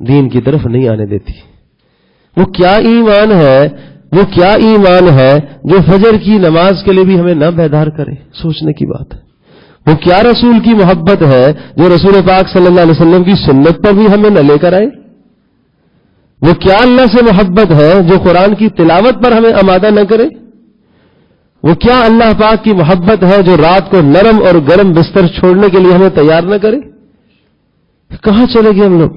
دین کی طرف نہیں آنے دیتی. وہ کیا ایمان ہے، وہ کیا ایمان ہے جو فجر کی نماز کے لیے بھی ہمیں نہ بیدار کرے؟ سوچنے کی بات ہے. وہ کیا رسول کی محبت ہے جو رسول پاک صلی اللہ علیہ وسلم کی سنت پر بھی ہمیں نہ لے کر آئے؟ وہ کیا اللہ سے محبت ہے جو قرآن کی تلاوت پر ہمیں آمادہ نہ کرے؟ وہ کیا اللہ پاک کی محبت ہے جو رات کو نرم اور گرم بستر چھوڑنے کے لیے ہمیں تیار نہ کرے؟ کہاں چلے گئے ہم لوگ؟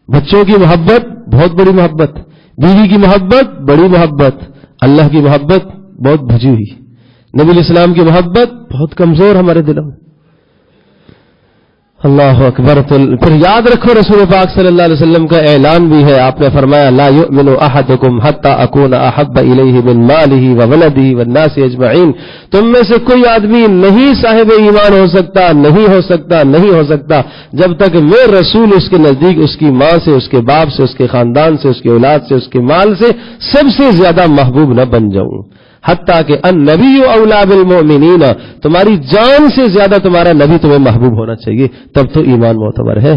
بچوں کی محبت بہت بڑی محبت، بیوی کی محبت بڑی محبت، اللہ کی محبت بہت بھجی ہوئی، نبی علیہ السلام کی محبت بہت کمزور ہمارے دلوں میں. اللہ اکبر. پھر یاد رکھو رسول پاک صلی اللہ علیہ وسلم کا اعلان بھی ہے. آپ نے فرمایا لا یؤمن احدکم حتی اکون احب الیہ من مالہ وولدہ والناس اجمعین. تم میں سے کوئی آدمی نہیں صاحب ایمان ہو سکتا، نہیں ہو سکتا، نہیں ہو سکتا جب تک میں رسول اس کے نزدیک اس کی ماں سے، اس کے باپ سے، اس کے خاندان سے، اس کے اولاد سے، اس کے مال سے سب سے زیادہ محبوب نہ بن جاؤں. حتیٰ کہ النبی اولا بالمؤمنین، تمہاری جان سے زیادہ تمہارا نبی تمہیں محبوب ہونا چاہیے، تب تو ایمان معتبر ہے.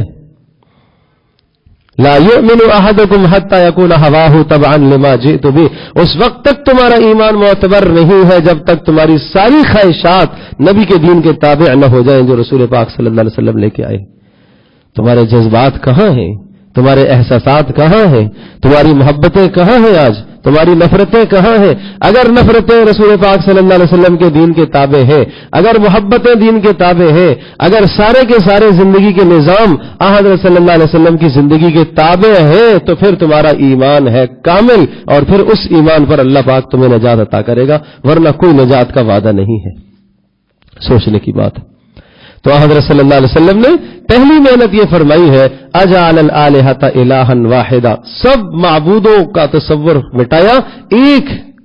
لا یؤمن احدکم حتی یکون ہواہ تبعا لما جئت بہ. اس وقت تک تمہارا ایمان معتبر نہیں ہے جب تک تمہاری ساری خواہشات نبی کے دین کے تابع نہ ہو جائیں جو رسول پاک صلی اللہ علیہ وسلم لے کے آئے. تمہارے جذبات کہاں ہیں؟ تمہارے احساسات کہاں ہیں؟ تمہاری محبتیں کہاں ہیں؟ آج تمہاری نفرتیں کہاں ہیں؟ اگر نفرتیں رسول پاک صلی اللہ علیہ وسلم کے دین کے تابع ہیں، اگر محبتیں دین کے تابع ہیں، اگر سارے کے سارے زندگی کے نظام حضرت صلی اللہ علیہ وسلم کی زندگی کے تابع ہیں، تو پھر تمہارا ایمان ہے کامل، اور پھر اس ایمان پر اللہ پاک تمہیں نجات عطا کرے گا، ورنہ کوئی نجات کا وعدہ نہیں ہے. سوچنے کی بات ہے. تو حضرت صلی اللہ علیہ وسلم نے پہلی محنت یہ فرمائی ہے اجعل الالہۃ الہا واحدا. سب معبودوں کا تصور مٹایا،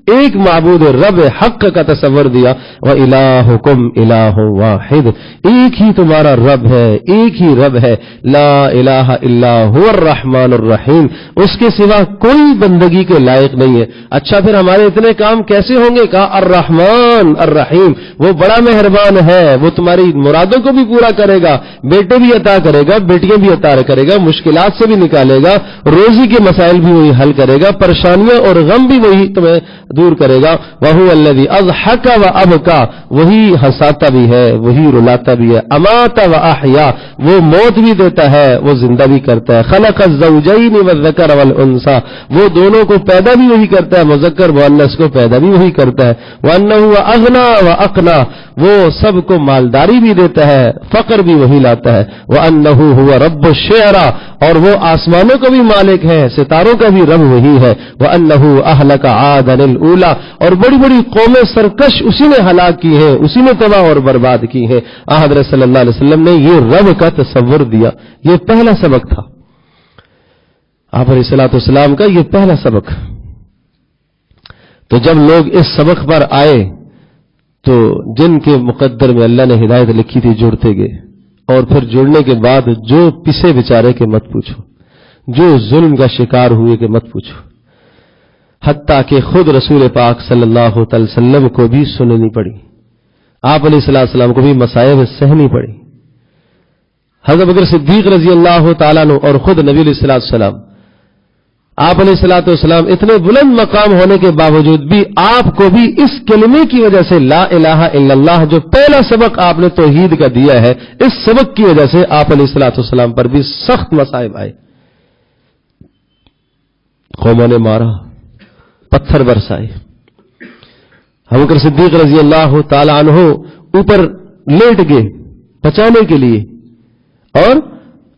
ایک معبود رب حق کا تصور دیا. وَإِلَٰهُكُمْ إِلَٰهٌ وَاحِدٌ. ایک ہی تمہارا رب ہے، ایک ہی رب ہے. لا الہ الا هو الرحمن الرحیم. اس کے سوا کوئی بندگی کے لائق نہیں ہے. اچھا پھر ہمارے اتنے کام کیسے ہوں گے؟ کہا الرحمن الرحیم. وہ بڑا مہربان ہے، وہ تمہاری مرادوں کو بھی پورا کرے گا، بیٹے بھی عطا کرے گا، بیٹیاں بھی عطا کرے گا، مشکلات سے بھی نکالے گا، روزی کے مسائل بھی وہی حل کرے گا، پریشانیاں اور غم بھی وہی تمہیں دور کرے گا. وَهُوَ الَّذِي أَضْحَكَ وَأَبْكَى. وہی ہنساتا بھی ہے، وہی رلاتا بھی ہے. أَمَاتَ وَأَحْيَا. وہ موت بھی دیتا ہے، وہ زندہ بھی کرتا ہے. خَلَقَ الزَّوْجَيْنِ وَالذَّكَرَ وَالْأُنثَى. وہ دونوں کو پیدا بھی وہی کرتا ہے، مذکر مؤنث کو پیدا بھی وہی کرتا ہے. وَأَنَّهُ أَغْنَى وَأَقْنَى. وہ سب کو مالداری بھی دیتا ہے، فقر بھی وہی لاتا ہے. وَأَنَّهُ هُوَ رَبُّ الشِّعْرَى. اور وہ آسمانوں کا بھی مالک ہے، ستاروں کا بھی رب وہی ہے. وَأَنَّهُ أَهْلَكَ عَادًا الاولی، اور بڑی بڑی قومیں سرکش اسی نے ہلاک کی ہیں، اسی نے تباہ اور برباد کی ہیں۔ حضرت صلی اللہ علیہ وسلم نے یہ رب کا تصور دیا، یہ پہلا سبق تھا آپ علیہ الصلوۃ والسلام کا، یہ پہلا سبق۔ تو جب لوگ اس سبق پر آئے تو جن کے مقدر میں اللہ نے ہدایت لکھی تھی جڑتے گئے، اور پھر جڑنے کے بعد جو پسے بیچارے کے مت پوچھو، جو ظلم کا شکار ہوئے کہ مت پوچھو، حتیٰ کہ خود رسول پاک صلی اللہ علیہ وسلم کو بھی سننی پڑی، آپ علیہ السلام کو بھی مصائب سہنی پڑی۔ حضرت بکر صدیق رضی اللہ تعالیٰ عنہ اور خود نبی علیہ السلام، آپ علیہ الصلوۃ والسلام اتنے بلند مقام ہونے کے باوجود بھی آپ کو بھی اس کلمے کی وجہ سے، لا الہ الا اللہ، جو پہلا سبق آپ نے توحید کا دیا ہے، اس سبق کی وجہ سے آپ علیہ الصلوۃ والسلام پر بھی سخت مصائب آئے، قوموں نے مارا، پتھر برسائے۔ ابو بکر صدیق رضی اللہ تعالی عنہ اوپر لیٹ گئے بچانے کے لیے، اور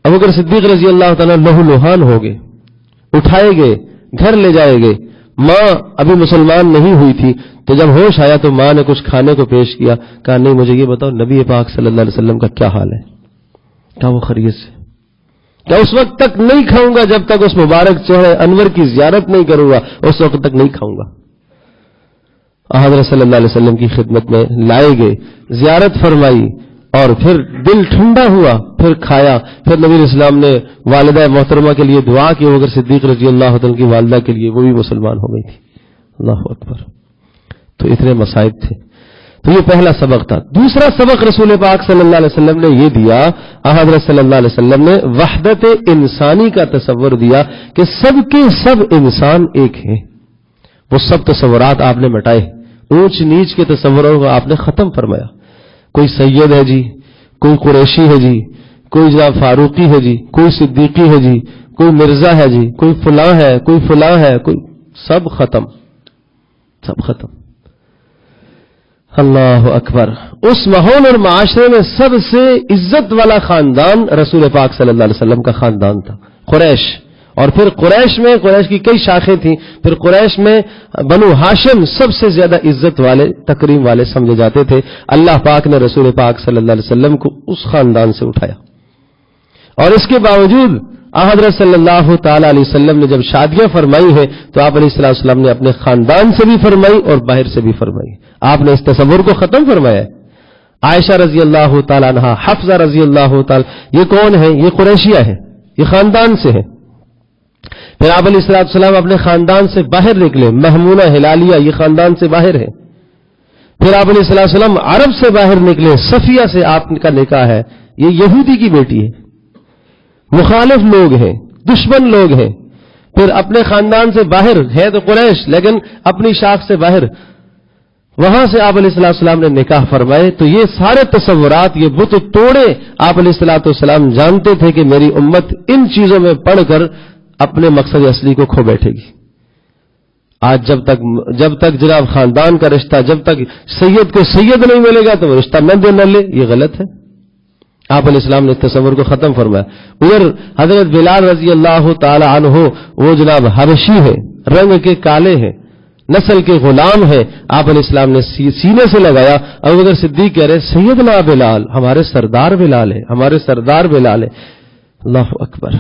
ابو بکر صدیق رضی اللہ تعالی لہو لہان ہو گئے، اٹھائے گئے، گھر لے جائے گئے۔ ماں ابھی مسلمان نہیں ہوئی تھی، تو جب ہوش آیا تو ماں نے کچھ کھانے کو پیش کیا، کہا نہیں مجھے یہ بتاؤ نبی پاک صلی اللہ علیہ وسلم کا کیا حال ہے؟ کہا وہ خیریت سے، کیا اس وقت تک نہیں کھاؤں گا جب تک اس مبارک چہرے انور کی زیارت نہیں کروں گا، اس وقت تک نہیں کھاؤں گا۔ حضرت صلی اللہ علیہ وسلم کی خدمت میں لائے گئے، زیارت فرمائی، اور پھر دل ٹھنڈا ہوا، پھر کھایا۔ پھر نبی علیہ السلام نے والدہ محترمہ کے لیے دعا کی، ابوبکر صدیق رضی اللہ عنہ کی والدہ کے لیے، وہ بھی مسلمان ہو گئی تھی۔ اللہ اکبر۔ تو اتنے مصائب تھے۔ تو یہ پہلا سبق تھا۔ دوسرا سبق رسول پاک صلی اللہ علیہ وسلم نے یہ دیا، حضرت صلی اللہ علیہ وسلم نے وحدت انسانی کا تصور دیا کہ سب کے سب انسان ایک ہیں۔ وہ سب تصورات آپ نے مٹائے، اونچ نیچ کے تصوروں کو آپ نے ختم فرمایا۔ کوئی سید ہے جی، کوئی قریشی ہے جی، کوئی جناب فاروقی ہے جی، کوئی صدیقی ہے جی، کوئی مرزا ہے جی، کوئی فلاں ہے، کوئی فلاں ہے، کوئی، سب ختم، سب ختم۔ اللہ اکبر۔ اس ماحول اور معاشرے میں سب سے عزت والا خاندان رسول پاک صلی اللہ علیہ وسلم کا خاندان تھا، قریش۔ اور پھر قریش کی کئی شاخیں تھیں، پھر قریش میں بنو ہاشم سب سے زیادہ عزت والے، تکریم والے سمجھے جاتے تھے۔ اللہ پاک نے رسول پاک صلی اللہ علیہ وسلم کو اس خاندان سے اٹھایا، اور اس کے باوجود حضرت صلی اللہ تعالی علیہ وسلم نے جب شادیاں فرمائی ہیں تو آپ علیہ السلام نے اپنے خاندان سے بھی فرمائی اور باہر سے بھی فرمائی۔ آپ نے اس تصور کو ختم فرمایا ہے۔ عائشہ رضی اللہ تعالی عنہا، حفصہ رضی اللہ تعالی، یہ کون ہیں؟ یہ قریشیہ ہیں، یہ خاندان سے ہیں۔ پھر آپ علیہ السلام اپنے خاندان سے باہر نکلے، محمونہ ہلالیہ یہ خاندان سے باہر ہے۔ پھر آپ علیہ السلام عرب سے باہر نکلے، صفیہ سے آپ کا نکاح ہے، یہ یہودی کی بیٹی ہے، مخالف لوگ ہیں، دشمن لوگ ہیں۔ پھر اپنے خاندان سے باہر ہے تو قریش، لیکن اپنی شاخ سے باہر، وہاں سے آپ علیہ السلام نے نکاح فرمائے۔ تو یہ سارے تصورات، یہ بت توڑے آپ علیہ السلام جانتے تھے کہ میری امت ان چیزوں میں پڑھ کر اپنے مقصد اصلی کو کھو بیٹھے گی۔ آج جب تک جناب خاندان کا رشتہ، جب تک سید کو سید نہیں ملے گا تو وہ رشتہ نہ دے نہ لے، یہ غلط ہے۔ آپ علیہ السلام نے تصور کو ختم فرمایا۔ ادھر حضرت بلال رضی اللہ تعالی عنہ، وہ جناب حبشی ہے، رنگ کے کالے ہیں، نسل کے غلام ہیں، آپ علیہ السلام نے سینے سے لگایا۔ ابوبکر صدیق کہہ رہے سیدنا بلال، ہمارے سردار بلال ہے، ہمارے سردار بلال ہے۔ اللہ اکبر۔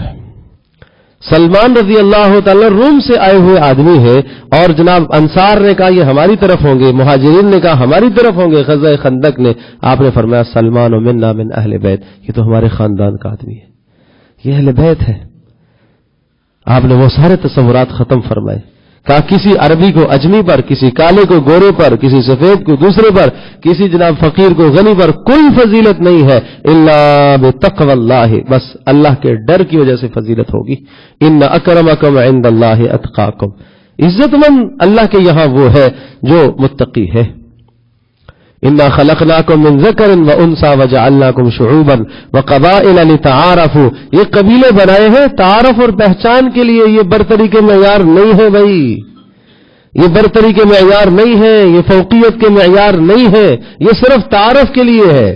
سلمان رضی اللہ تعالی روم سے آئے ہوئے آدمی ہے، اور جناب انصار نے کہا یہ ہماری طرف ہوں گے، مہاجرین نے کہا ہماری طرف ہوں گے، غزوہ خندق نے آپ نے فرمایا سلمان و منا من اہل بیت، یہ تو ہمارے خاندان کا آدمی ہے، یہ اہل بیت ہے۔ آپ نے وہ سارے تصورات ختم فرمائے۔ کہا کسی عربی کو اجمی پر، کسی کالے کو گورے پر، کسی سفید کو دوسرے پر، کسی جناب فقیر کو غنی پر کوئی فضیلت نہیں ہے الا بتقوی اللہ، بس اللہ کے ڈر کی وجہ سے فضیلت ہوگی۔ ان اکرمکم عند اللہ اتقاکم، عزت مند اللہ کے یہاں وہ ہے جو متقی ہے۔ انا خلقناکم من ذکر وانثی وجعلناکم شعوبا وقبائل لتعارفوا، یہ قبیلے بنائے ہیں تعارف اور پہچان کے لیے، یہ برتری کے معیار نہیں ہے بھائی، یہ برتری کے معیار نہیں ہے، یہ فوقیت کے معیار نہیں ہے، یہ صرف تعارف کے لیے ہے،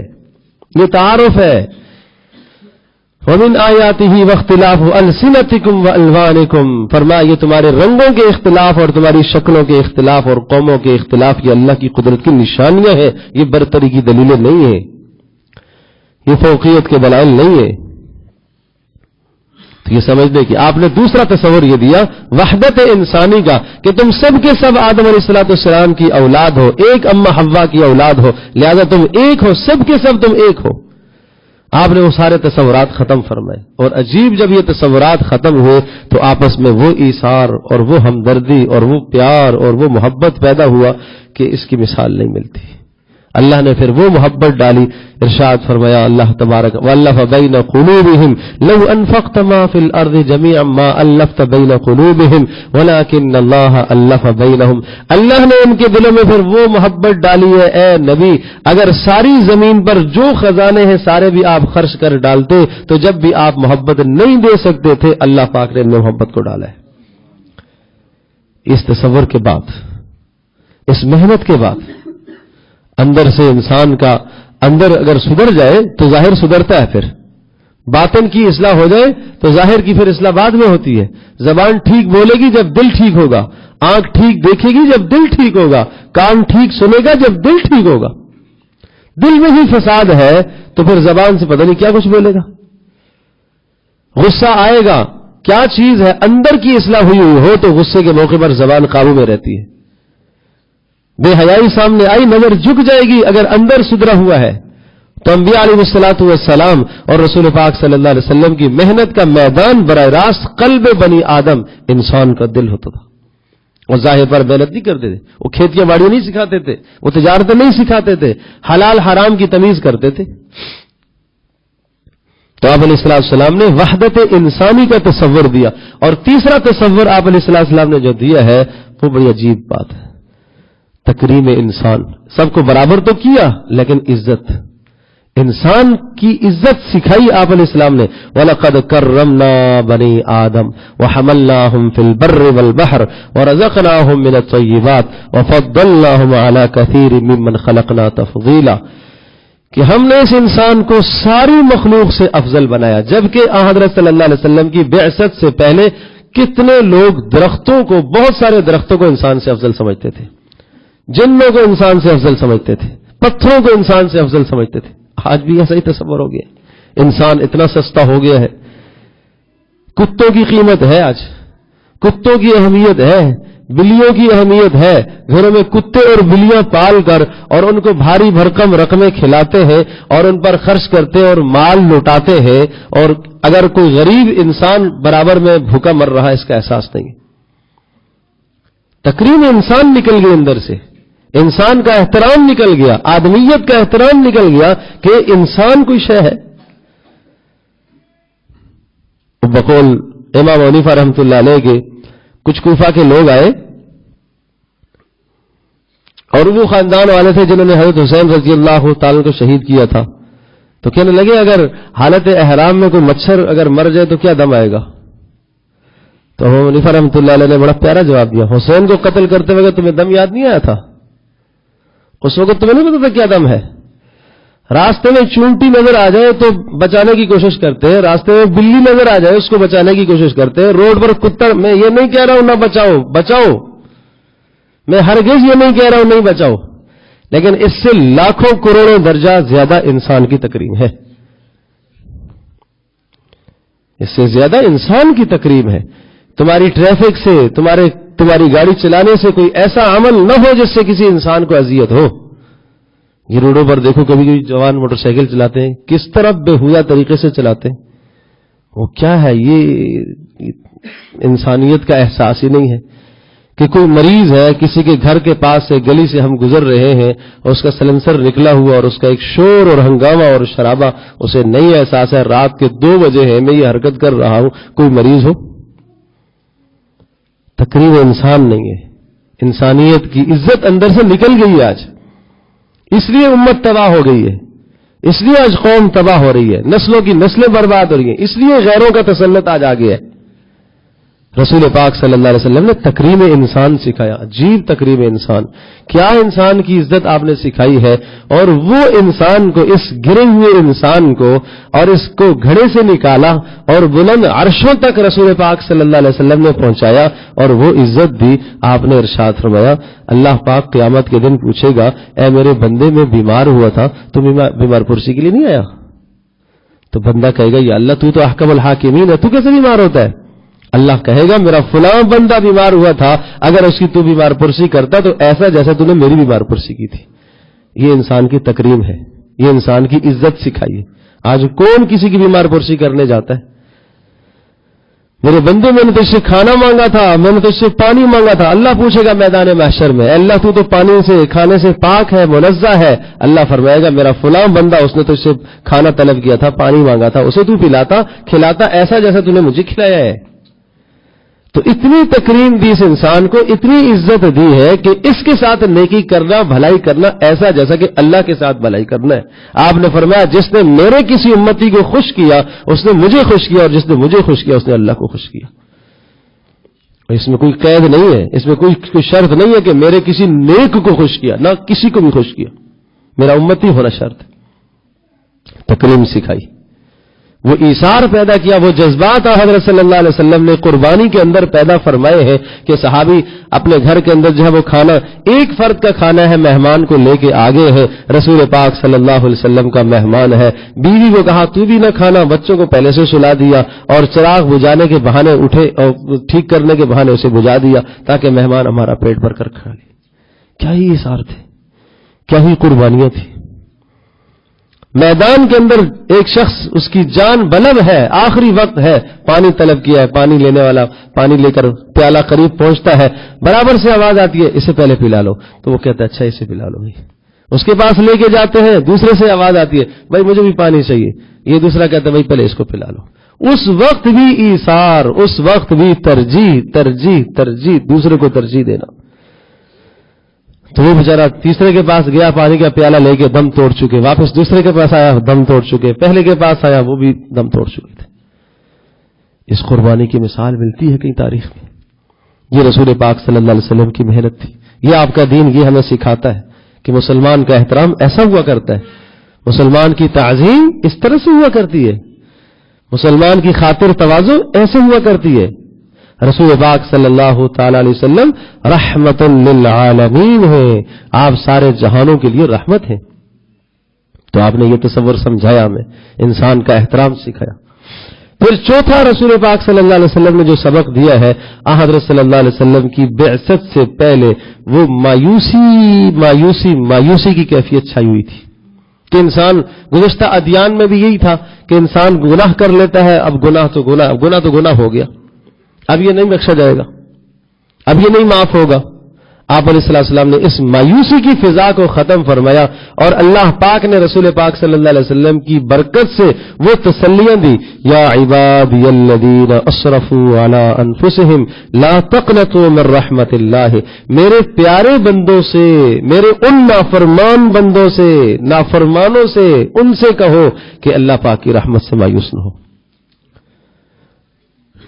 یہ تعارف ہے۔ وَمِنْ آيَاتِهِ وَاخْتِلَافُ أَلْسِنَتِكُمْ وَأَلْوَانِكُمْ، فرمایا یہ تمہارے رنگوں کے اختلاف اور تمہاری شکلوں کے اختلاف اور قوموں کے اختلاف یہ اللہ کی قدرت کی نشانیاں ہیں، یہ برتری کی دلیلیں نہیں ہیں، یہ فوقیت کے دلائل نہیں ہیں۔ تو یہ سمجھنے کہ آپ نے دوسرا تصور یہ دیا وحدت انسانی کا کہ تم سب کے سب آدم علیہ السلام کی اولاد ہو، ایک اماں حوا کی اولاد ہو، لہذا تم ایک ہو، سب کے سب تم ایک ہو۔ آپ نے وہ سارے تصورات ختم فرمائے، اور عجیب جب یہ تصورات ختم ہوئے تو آپس میں وہ ایثار اور وہ ہمدردی اور وہ پیار اور وہ محبت پیدا ہوا کہ اس کی مثال نہیں ملتی۔ اللہ نے پھر وہ محبت ڈالی، ارشاد فرمایا اللہ تبارک وَأَلَّفَ بَيْنَ قُلُوبِهِمْ لَوْ أَنفَقْتَ مَا فِي الْأَرْضِ جَمِيعًا مَا أَلَّفْتَ بَيْنَ قُلُوبِهِمْ وَلَكِنَّ اللَّهَ أَلَّفَ بَيْنَهُمْ، اللہ نے ان کے دلوں میں پھر وہ محبت ڈالی ہے، اے نبی اگر ساری زمین پر جو خزانے ہیں سارے بھی آپ خرچ کر ڈالتے تو جب بھی آپ محبت نہیں دے سکتے تھے، اللہ پاک نے ان میں محبت کو ڈالا ہے۔ اس تصور کے بعد، اس محنت کے بعد، اندر سے انسان کا اندر اگر سدھر جائے تو ظاہر سدھرتا ہے، پھر باطن کی اصلاح ہو جائے تو ظاہر کی پھر اصلاح بعد میں ہوتی ہے۔ زبان ٹھیک بولے گی جب دل ٹھیک ہوگا، آنکھ ٹھیک دیکھے گی جب دل ٹھیک ہوگا، کان ٹھیک سنے گا جب دل ٹھیک ہوگا۔ دل میں ہی فساد ہے تو پھر زبان سے پتہ نہیں کیا کچھ بولے گا۔ غصہ آئے گا، کیا چیز ہے، اندر کی اصلاح ہوئی ہو تو غصے کے موقع پر زبان قابو میں رہتی ہے۔ بے حیائی سامنے آئی، نظر جھک جائے گی، اگر اندر سدھرا ہوا ہے تو انبیاء علیہ الصلوۃ والسلام اور رسول پاک صلی اللہ علیہ وسلم کی محنت کا میدان براہ راست قلب بنی آدم انسان کا دل ہوتا تھا۔ وہ ظاہر پر محنت نہیں کرتے تھے، وہ کھیتیاں باڑیاں نہیں سکھاتے تھے، وہ تجارتیں نہیں سکھاتے تھے، حلال حرام کی تمیز کرتے تھے۔ تو آپ علیہ السلام نے وحدت انسانی کا تصور دیا، اور تیسرا تصور آپ علیہ السلام نے جو دیا ہے وہ بڑی عجیب بات ہے، تکریم انسان۔ سب کو برابر تو کیا لیکن عزت، انسان کی عزت سکھائی آپ علیہ السلام نے۔ وَلَقَدْ كَرَّمْنَا بَنِي آدَمَ وَحَمَلْنَاهُمْ فِي الْبَرِّ وَالْبَحْرِ وَرَزَقْنَاهُمْ مِنَ الطَّيِّبَاتِ وَفَضَّلْنَاهُمْ عَلَى كَثِيرٍ مِّمَّنْ خَلَقْنَا تَفْضِيلًا، کہ ہم نے اس انسان کو ساری مخلوق سے افضل بنایا، جبکہ حضرت صلی اللہ علیہ وسلم کی بعثت سے پہلے کتنے لوگ درختوں کو، بہت سارے درختوں کو انسان سے افضل سمجھتے تھے، جنوں کو انسان سے افضل سمجھتے تھے، پتھروں کو انسان سے افضل سمجھتے تھے۔ آج بھی ایسا ہی تصور ہو گیا، انسان اتنا سستا ہو گیا ہے۔ کتوں کی قیمت ہے، آج کتوں کی اہمیت ہے، بلیوں کی اہمیت ہے، گھروں میں کتے اور بلیاں پال کر اور ان کو بھاری بھرکم رقمیں کھلاتے ہیں اور ان پر خرچ کرتے ہیں اور مال لوٹاتے ہیں، اور اگر کوئی غریب انسان برابر میں بھوکا مر رہا ہے اس کا احساس نہیں۔ تکریم انسان نکل گئی اندر سے، انسان کا احترام نکل گیا، آدمیت کا احترام نکل گیا کہ انسان کوئی شے ہے۔ بقول امام حنیفہ رحمۃ اللہ علیہ کے کچھ کوفہ کے لوگ آئے اور وہ خاندان والے تھے جنہوں نے حضرت حسین رضی اللہ تعالیٰ کو شہید کیا تھا، تو کہنے لگے اگر حالت احرام میں کوئی مچھر اگر مر جائے تو کیا دم آئے گا؟ تو امام حنیفہ رحمۃ اللہ علیہ نے بڑا پیارا جواب دیا، حسین کو قتل کرتے وقت تمہیں دم یاد نہیں آیا تھا؟ اس وقت تمہیں نہیں پتا تھا کیا دم ہے؟ راستے میں چونٹی نظر آ جائے تو بچانے کی کوشش کرتے ہیں، راستے میں بلی نظر آ جائے اس کو بچانے کی کوشش کرتے ہیں، روڈ پر کتا، میں یہ نہیں کہہ رہا ہوں نہ بچاؤ، میں ہرگز یہ نہیں کہہ رہا ہوں نہیں بچاؤ، لیکن اس سے لاکھوں کروڑوں درجہ زیادہ انسان کی تکریم ہے، اس سے زیادہ انسان کی تکریم ہے۔ تمہاری ٹریفک سے، تمہاری گاڑی چلانے سے کوئی ایسا عمل نہ ہو جس سے کسی انسان کو اذیت ہو۔ یہ روڈوں پر دیکھو کبھی کبھی جوان موٹر سائیکل چلاتے ہیں، کس طرح بےہودہ طریقے سے چلاتے ہیں، وہ کیا ہے؟ یہ انسانیت کا احساس ہی نہیں ہے کہ کوئی مریض ہے، کسی کے گھر کے پاس سے گلی سے ہم گزر رہے ہیں اور اس کا سلنسر نکلا ہوا اور اس کا ایک شور اور ہنگامہ اور شرابہ، اسے نہیں احساس ہے رات کے 2 بجے ہے میں یہ حرکت کر رہا ہوں، کوئی مریض ہو؟ تقریب انسان نہیں ہے، انسانیت کی عزت اندر سے نکل گئی آج، اس لیے امت تباہ ہو گئی ہے، اس لیے آج قوم تباہ ہو رہی ہے، نسلوں کی نسلیں برباد ہو رہی ہیں، اس لیے غیروں کا تسلط آج آ گیا ہے۔ رسول پاک صلی اللہ علیہ وسلم نے تکریم انسان سکھایا. عجیب تکریم انسان. کیا انسان کی عزت آپ نے سکھائی ہے, اور وہ انسان کو, اس گرے ہوئے انسان کو, اور اس کو گھڑے سے نکالا اور بلند عرشوں تک رسول پاک صلی اللہ علیہ وسلم نے پہنچایا اور وہ عزت دی. آپ نے ارشاد فرمایا اللہ پاک قیامت کے دن پوچھے گا اے میرے بندے میں بیمار ہوا تھا تو بیمار پرسی کے لیے نہیں آیا؟ تو بندہ کہے گا یا اللہ تو احکم الحاکمین ہے, تو کیسے بیمار ہوتا ہے؟ اللہ کہے گا میرا فلاں بندہ بیمار ہوا تھا, اگر اس کی تو بیمار پرسی کرتا تو ایسا جیسا تو نے میری بیمار پرسی کی تھی. یہ انسان کی تکریم ہے, یہ انسان کی عزت سکھائی ہے. آج کون کسی کی بیمار پرسی کرنے جاتا ہے؟ میرے بندے میں نے تجھ سے کھانا مانگا تھا, میں نے تجھ سے پانی مانگا تھا. اللہ پوچھے گا میدان محشر میں اللہ تو پانی سے کھانے سے پاک ہے, منزہ ہے. اللہ فرمائے گا میرا فلاں بندہ اس نے تجھ سے کھانا طلب کیا تھا, پانی مانگا تھا, اسے تو پلاتا کھلاتا ایسا جیسا تو نے مجھے کھلایا ہے. تو اتنی تکریم دی اس انسان کو, اتنی عزت دی ہے کہ اس کے ساتھ نیکی کرنا, بھلائی کرنا ایسا جیسا کہ اللہ کے ساتھ بھلائی کرنا ہے. آپ نے فرمایا جس نے میرے کسی امتی کو خوش کیا اس نے مجھے خوش کیا, اور جس نے مجھے خوش کیا اس نے اللہ کو خوش کیا. اس میں کوئی قید نہیں ہے, اس میں کوئی شرط نہیں ہے کہ میرے کسی نیک کو خوش کیا, نہ کسی کو بھی خوش کیا, میرا امتی ہونا شرط ہے. تکریم سکھائی, وہ ایثار پیدا کیا, وہ جذبات حضرت صلی اللہ علیہ وسلم نے قربانی کے اندر پیدا فرمائے ہیں کہ صحابی اپنے گھر کے اندر جو ہے وہ کھانا, ایک فرد کا کھانا ہے, مہمان کو لے کے آگے ہے, رسول پاک صلی اللہ علیہ وسلم کا مہمان ہے. بیوی کو کہا تو بھی نہ کھانا, بچوں کو پہلے سے سلا دیا اور چراغ بجھانے کے بہانے اٹھے اور ٹھیک کرنے کے بہانے اسے بجھا دیا تاکہ مہمان ہمارا پیٹ بھر کر کھا لے. کیا ہی ایثار تھے, کیا ہی قربانیاں تھیں. میدان کے اندر ایک شخص اس کی جان بلب ہے, آخری وقت ہے, پانی طلب کیا ہے, پانی لینے والا پانی لے کر پیالہ قریب پہنچتا ہے, برابر سے آواز آتی ہے اسے پہلے پلا لو, تو وہ کہتا ہے اچھا اسے پلا لو بھائی. اس کے پاس لے کے جاتے ہیں, دوسرے سے آواز آتی ہے بھائی مجھے بھی پانی چاہیے, یہ دوسرا کہتا ہے بھائی پہلے اس کو پلا لو. اس وقت بھی ایثار, اس وقت بھی ترجیح ترجیح ترجیح, دوسرے کو ترجیح دینا. تو وہ بیچارہ تیسرے کے پاس گیا, پانی کا پیالہ لے کے دم توڑ چکے, واپس دوسرے کے پاس آیا دم توڑ چکے, پہلے کے پاس آیا وہ بھی دم توڑ چکے تھے. اس قربانی کی مثال ملتی ہے کئی تاریخ میں. یہ رسول پاک صلی اللہ علیہ وسلم کی محنت تھی. یہ آپ کا دین یہ ہمیں سکھاتا ہے کہ مسلمان کا احترام ایسا ہوا کرتا ہے, مسلمان کی تعظیم اس طرح سے ہوا کرتی ہے, مسلمان کی خاطر تواضع ایسے ہوا کرتی ہے. رسول پاک صلی اللہ تعالی علیہ وسلم رحمت للعالمین ہے, آپ سارے جہانوں کے لیے رحمت ہیں. تو آپ نے یہ تصور سمجھایا, ہمیں انسان کا احترام سکھایا. پھر چوتھا رسول پاک صلی اللہ علیہ وسلم نے جو سبق دیا ہے, حضرت صلی اللہ علیہ وسلم کی بعثت سے پہلے وہ مایوسی کی کیفیت چھائی ہوئی تھی کہ انسان, گزشتہ ادیان میں بھی یہی تھا کہ انسان گناہ کر لیتا ہے, اب گناہ تو گناہ ہو گیا, اب یہ نہیں بخشا جائے گا, اب یہ نہیں معاف ہوگا. آپ علیہ السلام نے اس مایوسی کی فضا کو ختم فرمایا, اور اللہ پاک نے رسول پاک صلی اللہ علیہ وسلم کی برکت سے وہ تسلیاں دی, یا عبادی الذین اسرفوا علی انفسہم لا تقنطوا من رحمت اللہ, میرے پیارے بندوں سے, میرے ان نافرمان بندوں سے, نافرمانوں سے, ان سے کہو کہ اللہ پاک کی رحمت سے مایوس نہ ہو.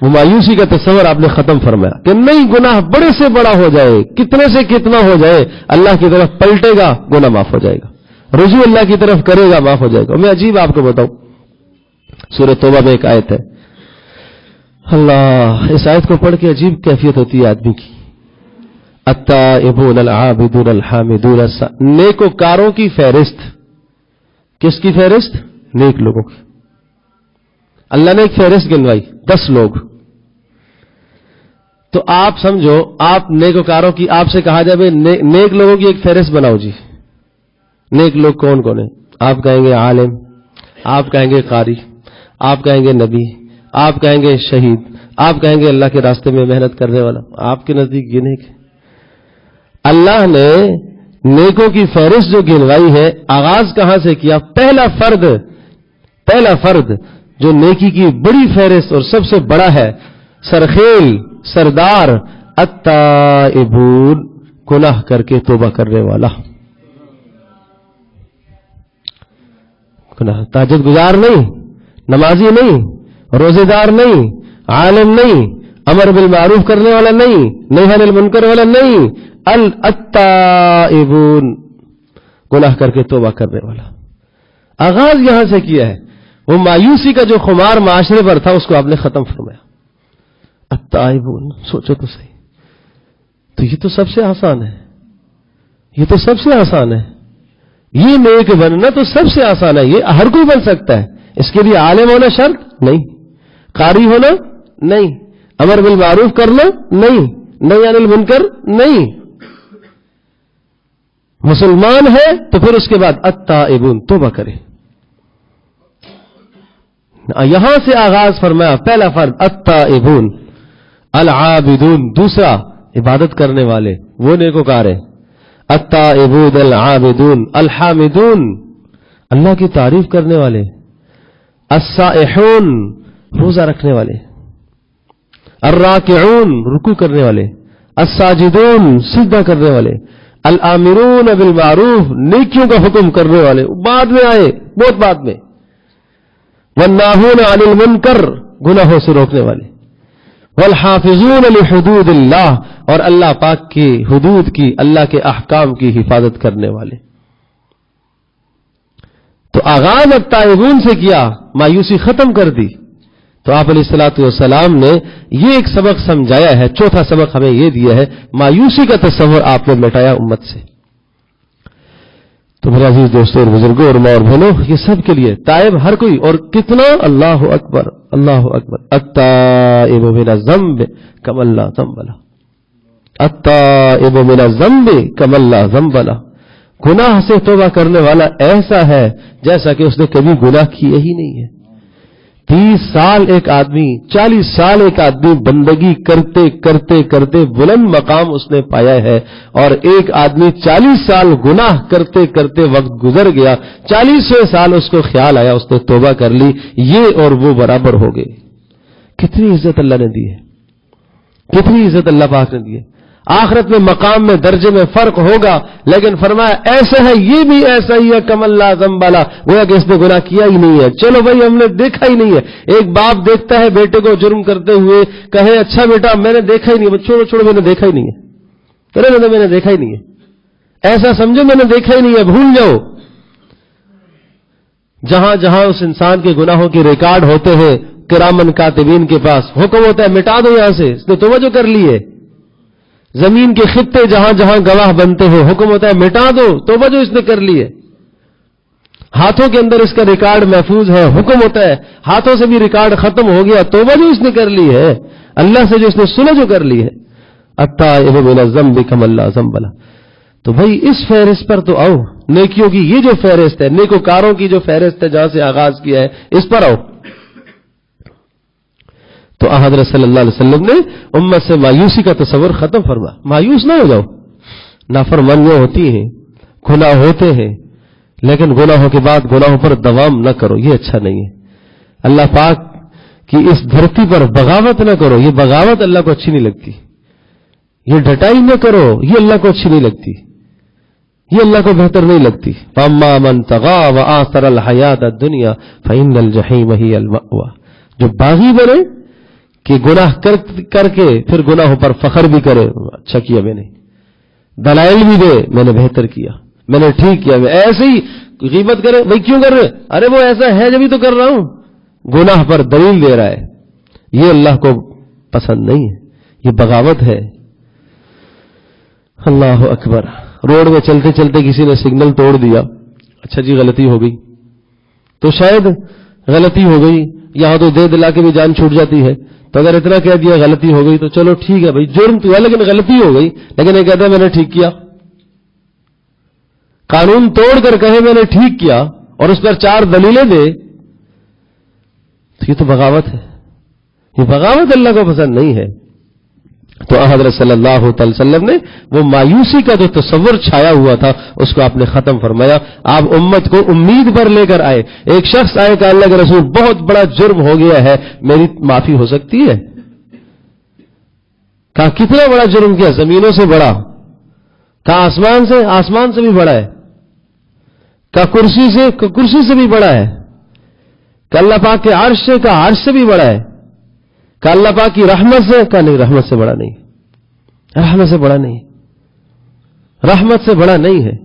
وہ مایوسی کا تصور آپ نے ختم فرمایا کہ نہیں, گناہ بڑے سے بڑا ہو جائے, کتنے سے کتنا ہو جائے, اللہ کی طرف پلٹے گا گناہ معاف ہو جائے گا, رجوع اللہ کی طرف کرے گا معاف ہو جائے گا. میں عجیب آپ کو بتاؤں, سورہ توبہ میں ایک آیت ہے, اللہ, اس آیت کو پڑھ کے عجیب کیفیت ہوتی ہے آدمی کی. التائبون العابدون الحامدون, نیکوکاروں کی فہرست. کس کی فہرست؟ نیک لوگوں کی. اللہ نے ایک فہرست گنوائی, 10 لوگ. تو آپ سمجھو, آپ نیکوکاروں کی, آپ سے کہا جائے نیک لوگوں کی ایک فہرست بناؤ جی. نیک لوگ کون کون ہیں؟ آپ کہیں گے عالم, آپ کہیں گے قاری, آپ کہیں گے نبی, آپ کہیں گے شہید, آپ کہیں گے اللہ کے راستے میں محنت کرنے والا. آپ کے نزدیک یہ نیک ہے؟ اللہ نے نیکوں کی فہرست جو گنوائی ہے, آغاز کہاں سے کیا؟ پہلا فرد جو نیکی کی بڑی فہرست اور سب سے بڑا ہے, سرخیل سردار, التائبون, گناہ کر کے توبہ کرنے والا. گناہ, تہجد گزار نہیں, نمازی نہیں, روزے دار نہیں, عالم نہیں, امر بالمعروف کرنے والا نہیں، نہی عن المنکر والا نہیں، التائبون گناہ کر کے توبہ کرنے والا. آغاز یہاں سے کیا ہے. وہ مایوسی کا جو خمار معاشرے پر تھا اس کو آپ نے ختم فرمایا. التائبون، سوچو تو صحیح، تو یہ تو سب سے آسان ہے، یہ تو سب سے آسان ہے. یہ نیک بننا تو سب سے آسان ہے، یہ ہر کوئی بن سکتا ہے. اس کے لیے عالم ہونا شرط نہیں، قاری ہونا نہیں، امر بالمعروف کرنا نہیں، نہی عن المنکر نہیں. مسلمان ہے تو پھر اس کے بعد التائبون توبہ کرے. یہاں سے آغاز فرمایا. پہلا فرد التائبون، العابدون دوسرا عبادت کرنے والے وہ نیکوکار ہیں. التائبون العابدون الحامدون اللہ کی تعریف کرنے والے. السائحون روزہ رکھنے والے. الراکعون رکوع کرنے والے. الساجدون سجدہ کرنے والے. الآمرون بالمعروف نیکیوں کا حکم کرنے والے بعد میں آئے، بہت بعد میں. والناہون عن المنکر گناہوں سے روکنے والے. والحافظون لحدود اللہ اور اللہ پاک کی حدود کی، اللہ کے احکام کی حفاظت کرنے والے. تو آغاز التائبون سے کیا، مایوسی ختم کر دی. تو آپ علیہ الصلوۃ والسلام نے یہ ایک سبق سمجھایا ہے. چوتھا سبق ہمیں یہ دیا ہے، مایوسی کا تصور آپ نے مٹایا امت سے. تو میرے عزیز دوستوں اور بزرگوں اور ماں اور بہنوں، یہ سب کے لیے تائب ہر کوئی. اور کتنا، اللہ اکبر اللہ اکبر. التائب من الذنب کمن لا ذنب له، التائب من الذنب کمن لا ذنب له. گناہ سے توبہ کرنے والا ایسا ہے جیسا کہ اس نے کبھی گناہ کیے ہی نہیں ہے. 30 سال ایک آدمی، 40 سال ایک آدمی بندگی کرتے کرتے کرتے بلند مقام اس نے پایا ہے، اور ایک آدمی 40 سال گناہ کرتے کرتے وقت گزر گیا، 40ویں سال اس کو خیال آیا، اس نے توبہ کر لی، یہ اور وہ برابر ہو گئے. کتنی عزت اللہ نے دی ہے، کتنی عزت اللہ پاک نے دی ہے. آخرت میں مقام میں درجے میں فرق ہوگا، لیکن فرمایا ایسا ہے یہ بھی ایسا ہی ہے کمن لا ذنب له، گویا کہ اس نے گناہ کیا ہی نہیں ہے. چلو بھائی ہم نے دیکھا ہی نہیں ہے. ایک باپ دیکھتا ہے بیٹے کو جرم کرتے ہوئے، کہے اچھا بیٹا میں نے دیکھا ہی نہیں ہے، چھوڑو چھوڑو میں نے دیکھا ہی نہیں ہے، کرے میں نے دیکھا ہی نہیں ہے، ایسا سمجھو میں نے دیکھا ہی نہیں ہے، بھول جاؤ. جہاں جہاں اس انسان کے گناہوں کے ریکارڈ ہوتے ہیں کرامن کاتبین کے پاس، حکم ہوتا ہے مٹا دو یہاں سے، اس نے توبہ جو کر لی ہے. زمین کے خطے جہاں جہاں گواہ بنتے ہیں، حکم ہوتا ہے مٹا دو، توبہ جو اس نے کر لی ہے. ہاتھوں کے اندر اس کا ریکارڈ محفوظ ہے، حکم ہوتا ہے ہاتھوں سے بھی ریکارڈ ختم ہو گیا، توبہ جو اس نے کر لی ہے، اللہ سے جو اس نے صلح جو کر لی ہے. التائب من الذنب کمن لا ذنب له. تو بھائی اس فہرست پر تو آؤ، نیکیوں کی یہ جو فہرست ہے، نیکوکاروں کی جو فہرست ہے جہاں سے آغاز کیا ہے، اس پر آؤ. تو حضرت صلی اللہ علیہ وسلم نے امت سے مایوسی کا تصور ختم فرما. مایوس نہ ہو جاؤ. نافرمانیاں ہوتی ہیں، گناہ ہوتے ہیں، لیکن گناہوں کے بعد گناہوں پر دوام نہ کرو، یہ اچھا نہیں ہے. اللہ پاک کی اس دھرتی پر بغاوت نہ کرو، یہ بغاوت اللہ کو اچھی نہیں لگتی. یہ ڈٹائی نہ کرو، یہ اللہ کو اچھی نہیں لگتی، یہ اللہ کو بہتر نہیں لگتی. فَأَمَّا مَنْ طَغَىٰ وَآثَرَ الْحَيَاةَ الدُّنْيَا فَإِنَّ الْجَحِيمَ هِيَ الْمَأْوَىٰ. جو باغی بنے کہ گناہ کر کے پھر گناہوں پر فخر بھی کرے، اچھا کیا میں نے، دلائل بھی دے میں نے بہتر کیا، میں نے ٹھیک کیا، میں ایسے ہی غیبت کرے، بھائی کیوں کر رہے، ارے وہ ایسا ہے جبھی تو کر رہا ہوں، گناہ پر دلیل دے رہا ہے، یہ اللہ کو پسند نہیں ہے، یہ بغاوت ہے. اللہ اکبر. روڈ میں چلتے چلتے کسی نے سگنل توڑ دیا، اچھا جی غلطی ہو گئی، تو شاید غلطی ہو گئی، یہاں تو دے دلا کے بھی جان چھوٹ جاتی ہے، تو اگر اتنا کہہ دیا غلطی ہو گئی تو چلو ٹھیک ہے بھائی، جرم تو ہے لیکن غلطی ہو گئی، لیکن یہ کہتا ہے میں نے ٹھیک کیا. قانون توڑ کر کہے میں نے ٹھیک کیا اور اس پر 4 دلیلیں دے، تو یہ تو بغاوت ہے. یہ بغاوت اللہ کو پسند نہیں ہے. تو حضرت صلی اللہ علیہ وسلم نے وہ مایوسی کا جو تصور چھایا ہوا تھا اس کو آپ نے ختم فرمایا. آپ امت کو امید پر لے کر آئے. ایک شخص آئے کہ اللہ کے رسول بہت بڑا جرم ہو گیا ہے، میری معافی ہو سکتی ہے؟ کہا کتنا بڑا جرم کیا؟ زمینوں سے بڑا. کہا آسمان سے بھی بڑا ہے. کہا کرسی سے بھی بڑا ہے. کہ اللہ پاک کے عرش سے بھی بڑا ہے. کہ اللہ پاک کی رحمت سے، کہا نہیں، رحمت سے بڑا نہیں، رحمت سے بڑا نہیں، رحمت سے بڑا نہیں ہے۔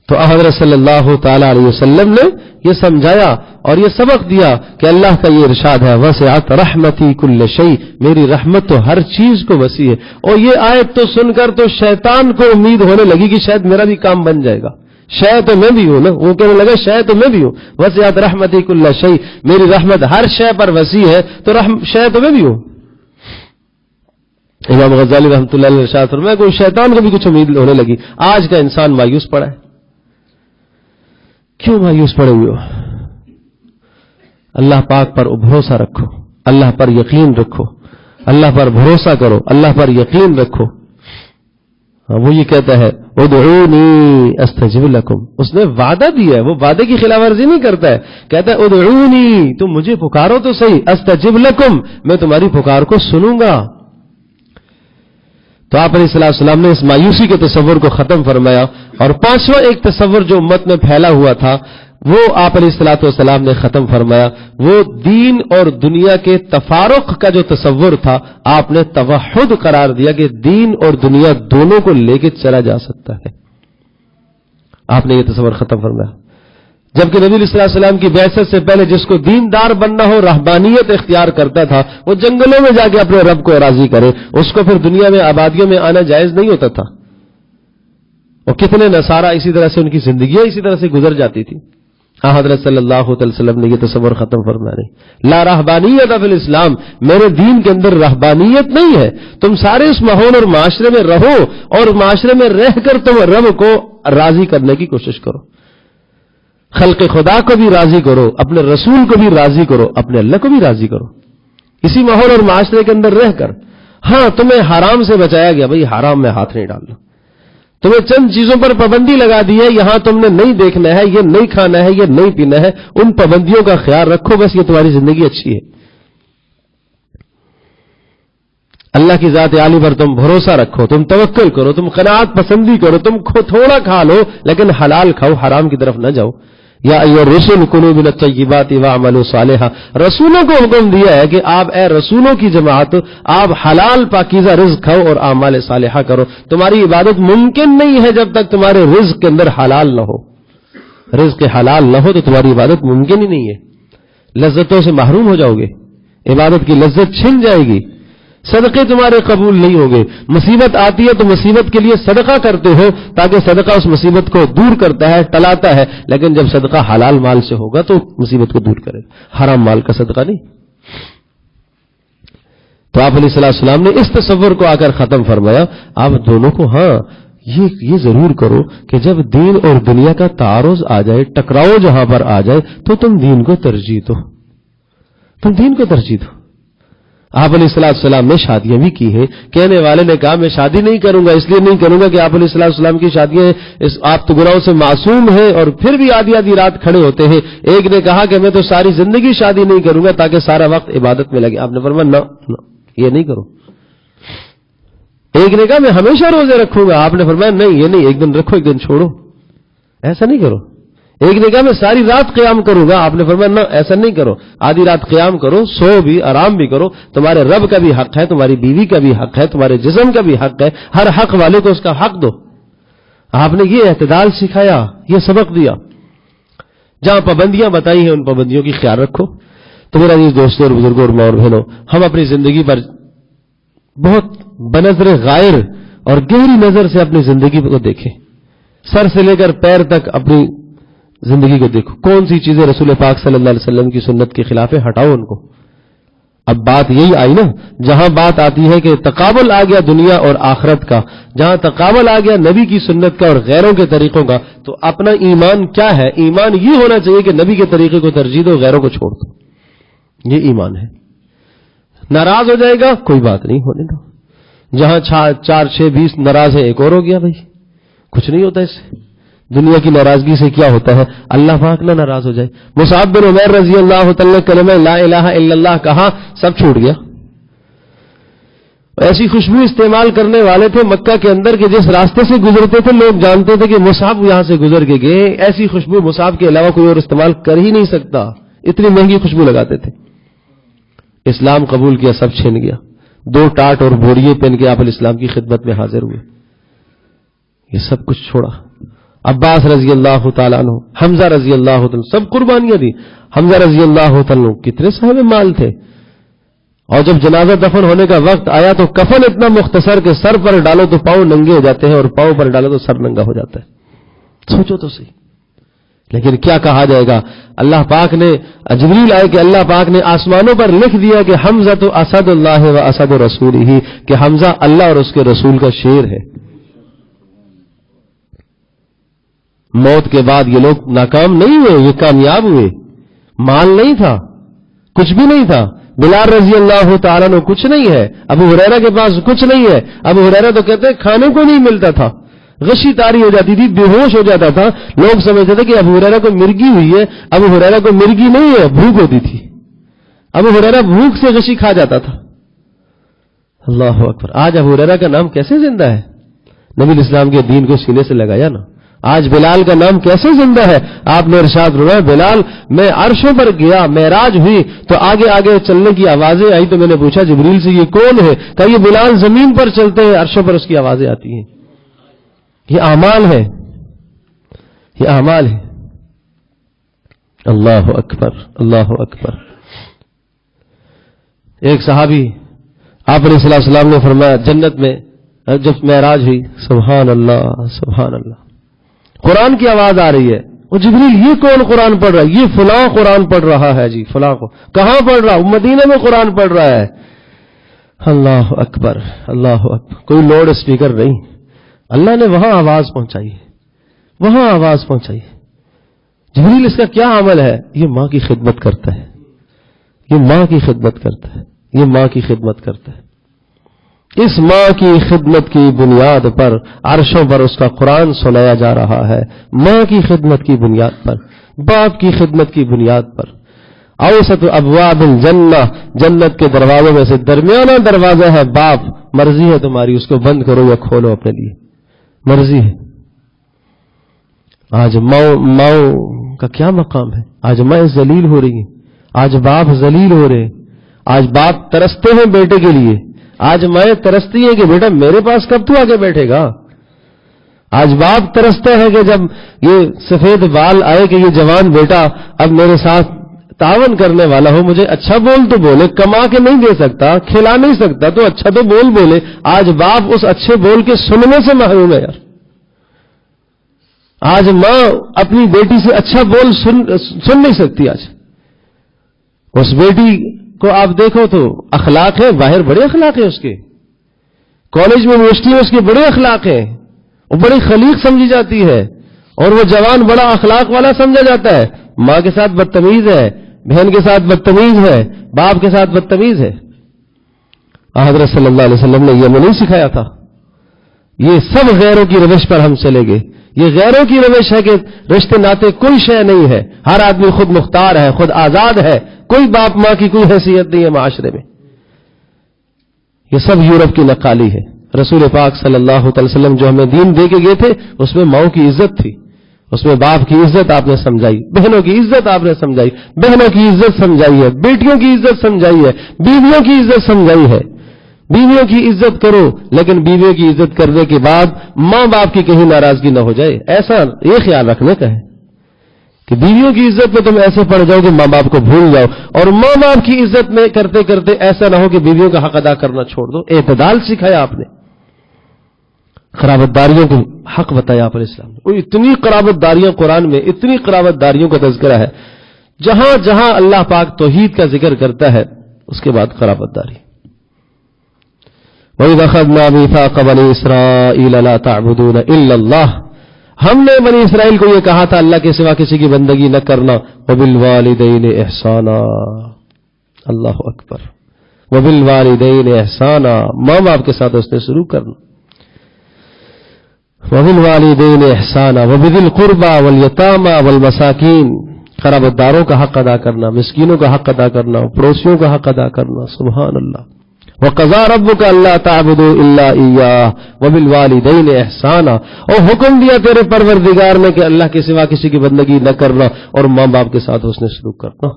تو حضرت صلی اللہ تعالی علیہ وسلم نے یہ سمجھایا اور یہ سبق دیا کہ اللہ کا یہ ارشاد ہے وسعت رحمتی کل شیء، میری رحمت تو ہر چیز کو وسیع ہے۔ اور یہ آیت تو سن کر تو شیطان کو امید ہونے لگی کہ شاید میرا بھی کام بن جائے گا، شاید تو میں بھی ہوں نا، وہ کہنے لگا شاید تو میں بھی ہوں، وسعت رحمتی کل شیء، میری رحمت ہر شے پر وسیع ہے تو شاید تو میں بھی ہوں۔ امام غزالی رحمۃ اللہ علیہ ارشاد فرمایا کوئی شیطان کو بھی کچھ امید ہونے لگی۔ آج کا انسان مایوس پڑا ہے۔ کیوں مایوس پڑے ہوئے ہو؟ اللہ پاک پر بھروسہ رکھو، اللہ پر یقین رکھو، اللہ پر بھروسہ کرو، اللہ پر یقین رکھو۔ وہ یہ کہتا ہے ادعونی استجب لکم، اس نے وعدہ دیا ہے، وہ وعدے کی خلاف ورزی نہیں کرتا ہے، کہتا ہے ادعونی، تم مجھے پکارو تو صحیح، استجب لکم، میں تمہاری پکار کو سنوں گا۔ تو آپ علیہ السلام نے اس مایوسی کے تصور کو ختم فرمایا، اور پانچواں ایک تصور جو امت میں پھیلا ہوا تھا وہ آپ علیہ السلام نے ختم فرمایا، وہ دین اور دنیا کے تفارق کا جو تصور تھا آپ نے توحد قرار دیا کہ دین اور دنیا دونوں کو لے کے چلا جا سکتا ہے۔ آپ نے یہ تصور ختم فرمایا، جبکہ نبی علیہ السلام کی بعثت سے پہلے جس کو دیندار بننا ہو، رہبانیت اختیار کرتا تھا، وہ جنگلوں میں جا کے اپنے رب کو راضی کرے، اس کو پھر دنیا میں آبادیوں میں آنا جائز نہیں ہوتا تھا۔ اور کتنے نصارہ اسی طرح سے ان کی زندگیاں اسی طرح سے گزر جاتی تھی۔ حضرت صلی اللہ علیہ وسلم نے یہ تصور ختم فرمایا، لا رہبانیت فی الاسلام، میرے دین کے اندر رہبانیت نہیں ہے، تم سارے اس ماحول اور معاشرے میں رہو اور معاشرے میں رہ کر تم رب کو راضی کرنے کی کوشش کرو، خلق خدا کو بھی راضی کرو، اپنے رسول کو بھی راضی کرو، اپنے اللہ کو بھی راضی کرو، اسی ماحول اور معاشرے کے اندر رہ کر۔ ہاں تمہیں حرام سے بچایا گیا، بھئی حرام میں ہاتھ نہیں ڈالنا، تمہیں چند چیزوں پر پابندی لگا دی ہے، یہاں تم نے نہیں دیکھنا ہے، یہ نہیں کھانا ہے، یہ نہیں پینا ہے، ان پابندیوں کا خیال رکھو، بس یہ تمہاری زندگی اچھی ہے۔ اللہ کی ذات عالی پر تم بھروسہ رکھو، تم توکل کرو، تم قناعت پسندی کرو، تم تھوڑا کھا لو لیکن حلال کھاؤ، حرام کی طرف نہ جاؤ۔ یا ایھا الرسل کلوا من الطیبات واعملوا صالحا، رسولوں کو حکم دیا ہے کہ آپ اے رسولوں کی جماعت، آپ حلال پاکیزہ رزق کھاؤ اور اعمال صالحہ کرو۔ تمہاری عبادت ممکن نہیں ہے جب تک تمہارے رزق کے اندر حلال نہ ہو، رزق حلال نہ ہو تو تمہاری عبادت ممکن ہی نہیں ہے، لذتوں سے محروم ہو جاؤ گے، عبادت کی لذت چھن جائے گی، صدقے تمہارے قبول نہیں ہوں گے۔ مصیبت آتی ہے تو مصیبت کے لیے صدقہ کرتے ہو تاکہ صدقہ اس مصیبت کو دور کرتا ہے، ٹلاتا ہے، لیکن جب صدقہ حلال مال سے ہوگا تو مصیبت کو دور کرے، حرام مال کا صدقہ نہیں۔ تو آپ علیہ السلام نے اس تصور کو آ کر ختم فرمایا، آپ دونوں کو ہاں یہ ضرور کرو کہ جب دین اور دنیا کا تعارض آ جائے، ٹکراؤ جہاں پر آ جائے تو تم دین کو ترجیح دو، تم دین کو ترجیح دو۔ آپ علیہ السلام نے شادیاں بھی کی ہیں، کہنے والے نے کہا میں شادی نہیں کروں گا، اس لیے نہیں کروں گا کہ آپ علیہ السلام کی شادیاں آپ تو گناہوں سے معصوم ہیں اور پھر بھی آدھی آدھی رات کھڑے ہوتے ہیں۔ ایک نے کہا کہ میں تو ساری زندگی شادی نہیں کروں گا تاکہ سارا وقت عبادت میں لگے، آپ نے فرمایا نہ یہ نہیں کرو۔ ایک نے کہا میں ہمیشہ روزے رکھوں گا، آپ نے فرمایا نہیں یہ نہیں، ایک دن رکھو ایک دن چھوڑو، ایسا نہیں کرو۔ ایک نے کہا میں ساری رات قیام کروں گا، آپ نے فرمایا نہ ایسا نہیں کرو، آدھی رات قیام کرو، سو بھی آرام بھی کرو، تمہارے رب کا بھی حق ہے، تمہاری بیوی کا بھی حق ہے، تمہارے جسم کا بھی حق ہے، ہر حق والے کو اس کا حق دو۔ آپ نے یہ اعتدال سکھایا، یہ سبق دیا۔ جہاں پابندیاں بتائی ہیں ان پابندیوں کی خیال رکھو۔ تو میرا عزیز دوستوں اور بزرگوں اور ماں اور بہنوں، ہم اپنی زندگی پر بہت بنظر غائر اور گہری نظر سے اپنی زندگی کو دیکھیں، سر سے لے کر پیر تک اپنی زندگی کو دیکھو، کون سی چیزیں رسول پاک صلی اللہ علیہ وسلم کی سنت کے خلاف ہے، ہٹاؤ ان کو۔ اب بات یہی آئی نا، جہاں بات آتی ہے کہ تقابل آ گیا دنیا اور آخرت کا، جہاں تقابل آ گیا نبی کی سنت کا اور غیروں کے طریقوں کا، تو اپنا ایمان کیا ہے؟ ایمان یہ ہونا چاہیے کہ نبی کے طریقے کو ترجیح دو، غیروں کو چھوڑ دو، یہ ایمان ہے۔ ناراض ہو جائے گا کوئی بات نہیں، ہونے دو، جہاں 4 6 20 ناراض ہے ایک اور ہو گیا، بھائی کچھ نہیں ہوتا اس سے۔ دنیا کی ناراضگی سے کیا ہوتا ہے؟ اللہ پاک نہ ناراض ہو جائے۔ مصعب بن عمیر رضی اللہ تعالی کلمہ لا الہ الا اللہ کہا، سب چھوٹ گیا۔ ایسی خوشبو استعمال کرنے والے تھے مکہ کے اندر کہ جس راستے سے گزرتے تھے لوگ جانتے تھے کہ مصعب یہاں سے گزر کے گئے، ایسی خوشبو مصعب کے علاوہ کوئی اور استعمال کر ہی نہیں سکتا، اتنی مہنگی خوشبو لگاتے تھے۔ اسلام قبول کیا، سب چھن گیا، 2 ٹاٹ اور بوریے پہن کے آپ الاسلام کی خدمت میں حاضر ہوئے، یہ سب کچھ چھوڑا۔ عباس رضی اللہ تعالیٰ عنہ، حمزہ رضی اللہ تعالیٰ، سب قربانیاں دی۔ حمزہ رضی اللہ تعالیٰ عنہ کتنے صاحب مال تھے، اور جب جنازہ دفن ہونے کا وقت آیا تو کفن اتنا مختصر کہ سر پر ڈالو تو پاؤں ننگے ہو جاتے ہیں اور پاؤں پر ڈالو تو سر ننگا ہو جاتا ہے، سوچو تو صحیح۔ لیکن کیا کہا جائے گا، اللہ پاک نے، جبریل آئے کہ اللہ پاک نے آسمانوں پر لکھ دیا کہ حمزہ تو اسد اللہ و اسد رسول ہی، کہ حمزہ اللہ اور اس کے رسول کا شیر ہے۔ موت کے بعد یہ لوگ ناکام نہیں ہوئے، یہ کامیاب ہوئے۔ مال نہیں تھا، کچھ بھی نہیں تھا۔ بلال رضی اللہ تعالیٰ نے کچھ نہیں ہے، ابو ہریرہ کے پاس کچھ نہیں ہے۔ ابو ہریرہ تو کہتے ہیں کھانے کو نہیں ملتا تھا، غشی تاری ہو جاتی تھی، بے ہوش ہو جاتا تھا، لوگ سمجھتے تھے کہ ابو ہریرہ کو مرگی ہوئی ہے۔ ابو ہریرہ کو مرگی نہیں ہے، بھوک ہوتی تھی، ابو ہریرہ بھوک سے غشی کھا جاتا تھا۔ اللہ اکبر۔ آج ابو ہریرہ کا نام کیسے زندہ ہے؟ نبی اسلام کے دین کو سینے سے لگایا نا۔ آج بلال کا نام کیسے زندہ ہے؟ آپ نے ارشاد فرمایا بلال میں عرشوں پر گیا، معراج ہوئی تو آگے آگے چلنے کی آوازیں آئی تو میں نے پوچھا جبریل سے یہ کون ہے؟ کہا یہ بلال زمین پر چلتے ہیں، عرشوں پر اس کی آوازیں آتی ہیں۔ یہ اعمال ہے، یہ اعمال ہے۔ اللہ اکبر، اللہ اکبر۔ ایک صحابی آپ علیہ الصلوۃ والسلام نے فرمایا جنت میں جب معراج ہوئی، سبحان اللہ سبحان اللہ، قرآن کی آواز آ رہی ہے، وہ جبریل یہ کون قرآن پڑھ رہا ہے؟ یہ فلاں قرآن پڑھ رہا ہے جی، فلاں کو کہاں پڑھ رہا؟ مدینے میں قرآن پڑھ رہا ہے۔ اللہ اکبر، اللہ اکبر۔ کوئی لاؤڈ اسپیکر نہیں، اللہ نے وہاں آواز پہنچائی ہے، وہاں آواز پہنچائی ہے۔ جبریل اس کا کیا عمل ہے؟ یہ ماں کی خدمت کرتا ہے، یہ ماں کی خدمت کرتا ہے، یہ ماں کی خدمت کرتا ہے۔ اس ماں کی خدمت کی بنیاد پر عرشوں پر اس کا قرآن سنایا جا رہا ہے، ماں کی خدمت کی بنیاد پر، باپ کی خدمت کی بنیاد پر۔ اوسط ابواب الجنہ، جنت کے دروازوں میں سے درمیانہ دروازہ ہے باپ، مرضی ہے تمہاری اس کو بند کرو یا کھولو اپنے لیے، مرضی ہے۔ آج ماں کا کیا مقام ہے؟ آج ماں ذلیل ہو رہی ہیں، آج باپ ذلیل ہو رہے ہیں، آج باپ ترستے ہیں بیٹے کے لیے، آج مائیں ترستی ہے کہ بیٹا میرے پاس کب تو آگے بیٹھے گا۔ آج باپ ترستا ہے کہ جب یہ سفید بال آئے کہ یہ جوان بیٹا اب میرے ساتھ تعاون کرنے والا ہو، مجھے اچھا بول تو بولے، کما کے نہیں دے سکتا، کھلا نہیں سکتا تو اچھا تو بولے۔ آج باپ اس اچھے بول کے سننے سے محروم ہے یار۔ آج ماں اپنی بیٹی سے اچھا بول سن نہیں سکتی۔ آج اس بیٹی کو آپ دیکھو تو اخلاق ہے، باہر بڑے اخلاق ہیں اس کے، کالج میں یونیورسٹی میں اس کے بڑے اخلاق ہیں، وہ بڑی خلیق سمجھی جاتی ہے، اور وہ جوان بڑا اخلاق والا سمجھا جاتا ہے۔ ماں کے ساتھ بدتمیز ہے، بہن کے ساتھ بدتمیز ہے، باپ کے ساتھ بدتمیز ہے۔ حضرت صلی اللہ علیہ وسلم نے یہ ہمیں نہیں سکھایا تھا۔ یہ سب غیروں کی روش پر ہم چلے گئے۔ یہ غیروں کی روش ہے کہ رشتے ناطے کوئی شے نہیں ہے، ہر آدمی خود مختار ہے، خود آزاد ہے، کوئی باپ ماں کی کوئی حیثیت نہیں ہے معاشرے میں۔ یہ سب یورپ کی نقالی ہے۔ رسول پاک صلی اللہ علیہ وسلم جو ہمیں دین دے کے گئے تھے اس میں ماؤں کی عزت تھی، اس میں باپ کی عزت آپ نے سمجھائی، بہنوں کی عزت آپ نے سمجھائی، بہنوں کی عزت سمجھائی ہے، بیٹیوں کی عزت سمجھائی ہے، بیویوں کی عزت سمجھائی ہے۔ بیویوں کی عزت کرو، لیکن بیویوں کی عزت کرنے کے بعد ماں باپ کی کہیں ناراضگی نہ ہو جائے، ایسا یہ خیال رکھنے کا ہے کہ بیویوں کی عزت میں تم ایسے پڑ جاؤ کہ ماں باپ کو بھول جاؤ، اور ماں باپ کی عزت میں کرتے کرتے ایسا نہ ہو کہ بیویوں کا حق ادا کرنا چھوڑ دو۔ اعتدال سکھایا آپ نے، قرابت داریوں کو حق بتایا آپ نے اسلام نے۔ اور اتنی قرابت داریاں قرآن میں، اتنی قرابت داریوں کا تذکرہ ہے، جہاں جہاں اللہ پاک توحید کا ذکر کرتا ہے اس کے بعد قرابت داری۔ وَإِذْ أَخَذْنَا مِيثَاقَ بَنِي إِسْرَائِيلَ لَا تَعْبُدُونَ إِلَّا اللَّهَ، ہم نے بنی اسرائیل کو یہ کہا تھا اللہ کے سوا کسی کی بندگی نہ کرنا۔ وَبِالْوَالِدَيْنِ إِحْسَانًا، اللہ اکبر، وَبِالْوَالِدَيْنِ إِحْسَانًا، ماں باپ کے ساتھ اس نے شروع کرنا۔ وَبِالْوَالِدَيْنِ إِحْسَانًا وَبِذِي الْقُرْبَى وَالْيَتَامَى وَالْمَسَاكِينِ، قرابت داروں کا حق ادا کرنا، مسکینوں کا حق ادا کرنا، پڑوسیوں کا حق ادا کرنا۔ سبحان اللہ۔ وَقَضَىٰ رَبُّكَ أَلَّا تَعْبُدُوا إِلَّا إِيَّاهُ وَبِالْوَالِدَيْنِ إِحْسَانًا، اور حکم دیا تیرے پروردگار نے کہ اللہ کے سوا کسی کی بندگی نہ کرنا اور ماں باپ کے ساتھ حسن سلوک کرنا۔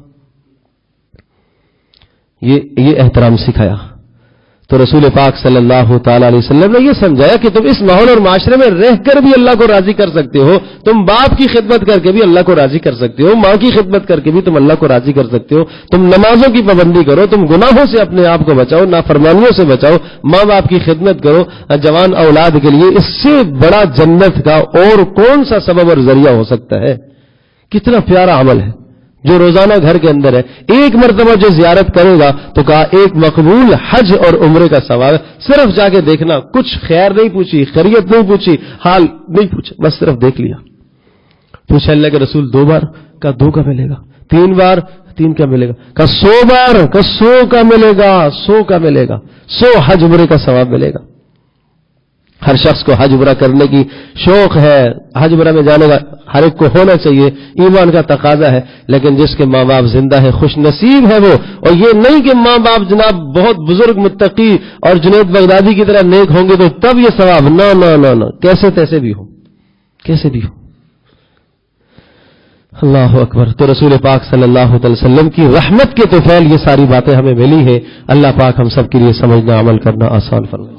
یہ احترام سکھایا. تو رسول پاک صلی اللہ تعالی علیہ وسلم نے یہ سمجھایا کہ تم اس ماحول اور معاشرے میں رہ کر بھی اللہ کو راضی کر سکتے ہو. تم باپ کی خدمت کر کے بھی اللہ کو راضی کر سکتے ہو, ماں کی خدمت کر کے بھی تم اللہ کو راضی کر سکتے ہو. تم نمازوں کی پابندی کرو, تم گناہوں سے اپنے آپ کو بچاؤ, نافرمانیوں سے بچاؤ, ماں باپ کی خدمت کرو جوان اولاد کے لیے. اس سے بڑا جنت کا اور کون سا سبب اور ذریعہ ہو سکتا ہے؟ کتنا پیارا عمل ہے جو روزانہ گھر کے اندر ہے. ایک مرتبہ جو زیارت کرے گا تو کہا ایک مقبول حج اور عمرے کا ثواب. صرف جا کے دیکھنا, کچھ خیر نہیں پوچھی, خیریت نہیں پوچھی, حال نہیں پوچھا, بس صرف دیکھ لیا. پوچھا اللہ کے رسول 2 بار؟ کہا 2 کا ملے گا. 3 بار؟ 3 کا ملے گا. کہا 100 بار؟ کہا 100 کا ملے گا. 100 کا ملے گا. 100 حج عمرے کا ثواب ملے گا. ہر شخص کو حج عمرہ کرنے کی شوق ہے, حج عمرہ میں جانے کا ہر ایک کو ہونا چاہیے, ایمان کا تقاضا ہے. لیکن جس کے ماں باپ زندہ ہے خوش نصیب ہے وہ. اور یہ نہیں کہ ماں باپ جناب بہت بزرگ متقی اور جنید بغدادی کی طرح نیک ہوں گے تو تب یہ ثواب. نہ نہ نہ نہ, کیسے تیسے بھی ہو, کیسے بھی ہو. اللہ اکبر. تو رسول پاک صلی اللہ علیہ وسلم کی رحمت کے طفیل یہ ساری باتیں ہمیں ملی ہیں. اللہ پاک ہم سب کے لیے سمجھنا عمل کرنا آسان فرمائے.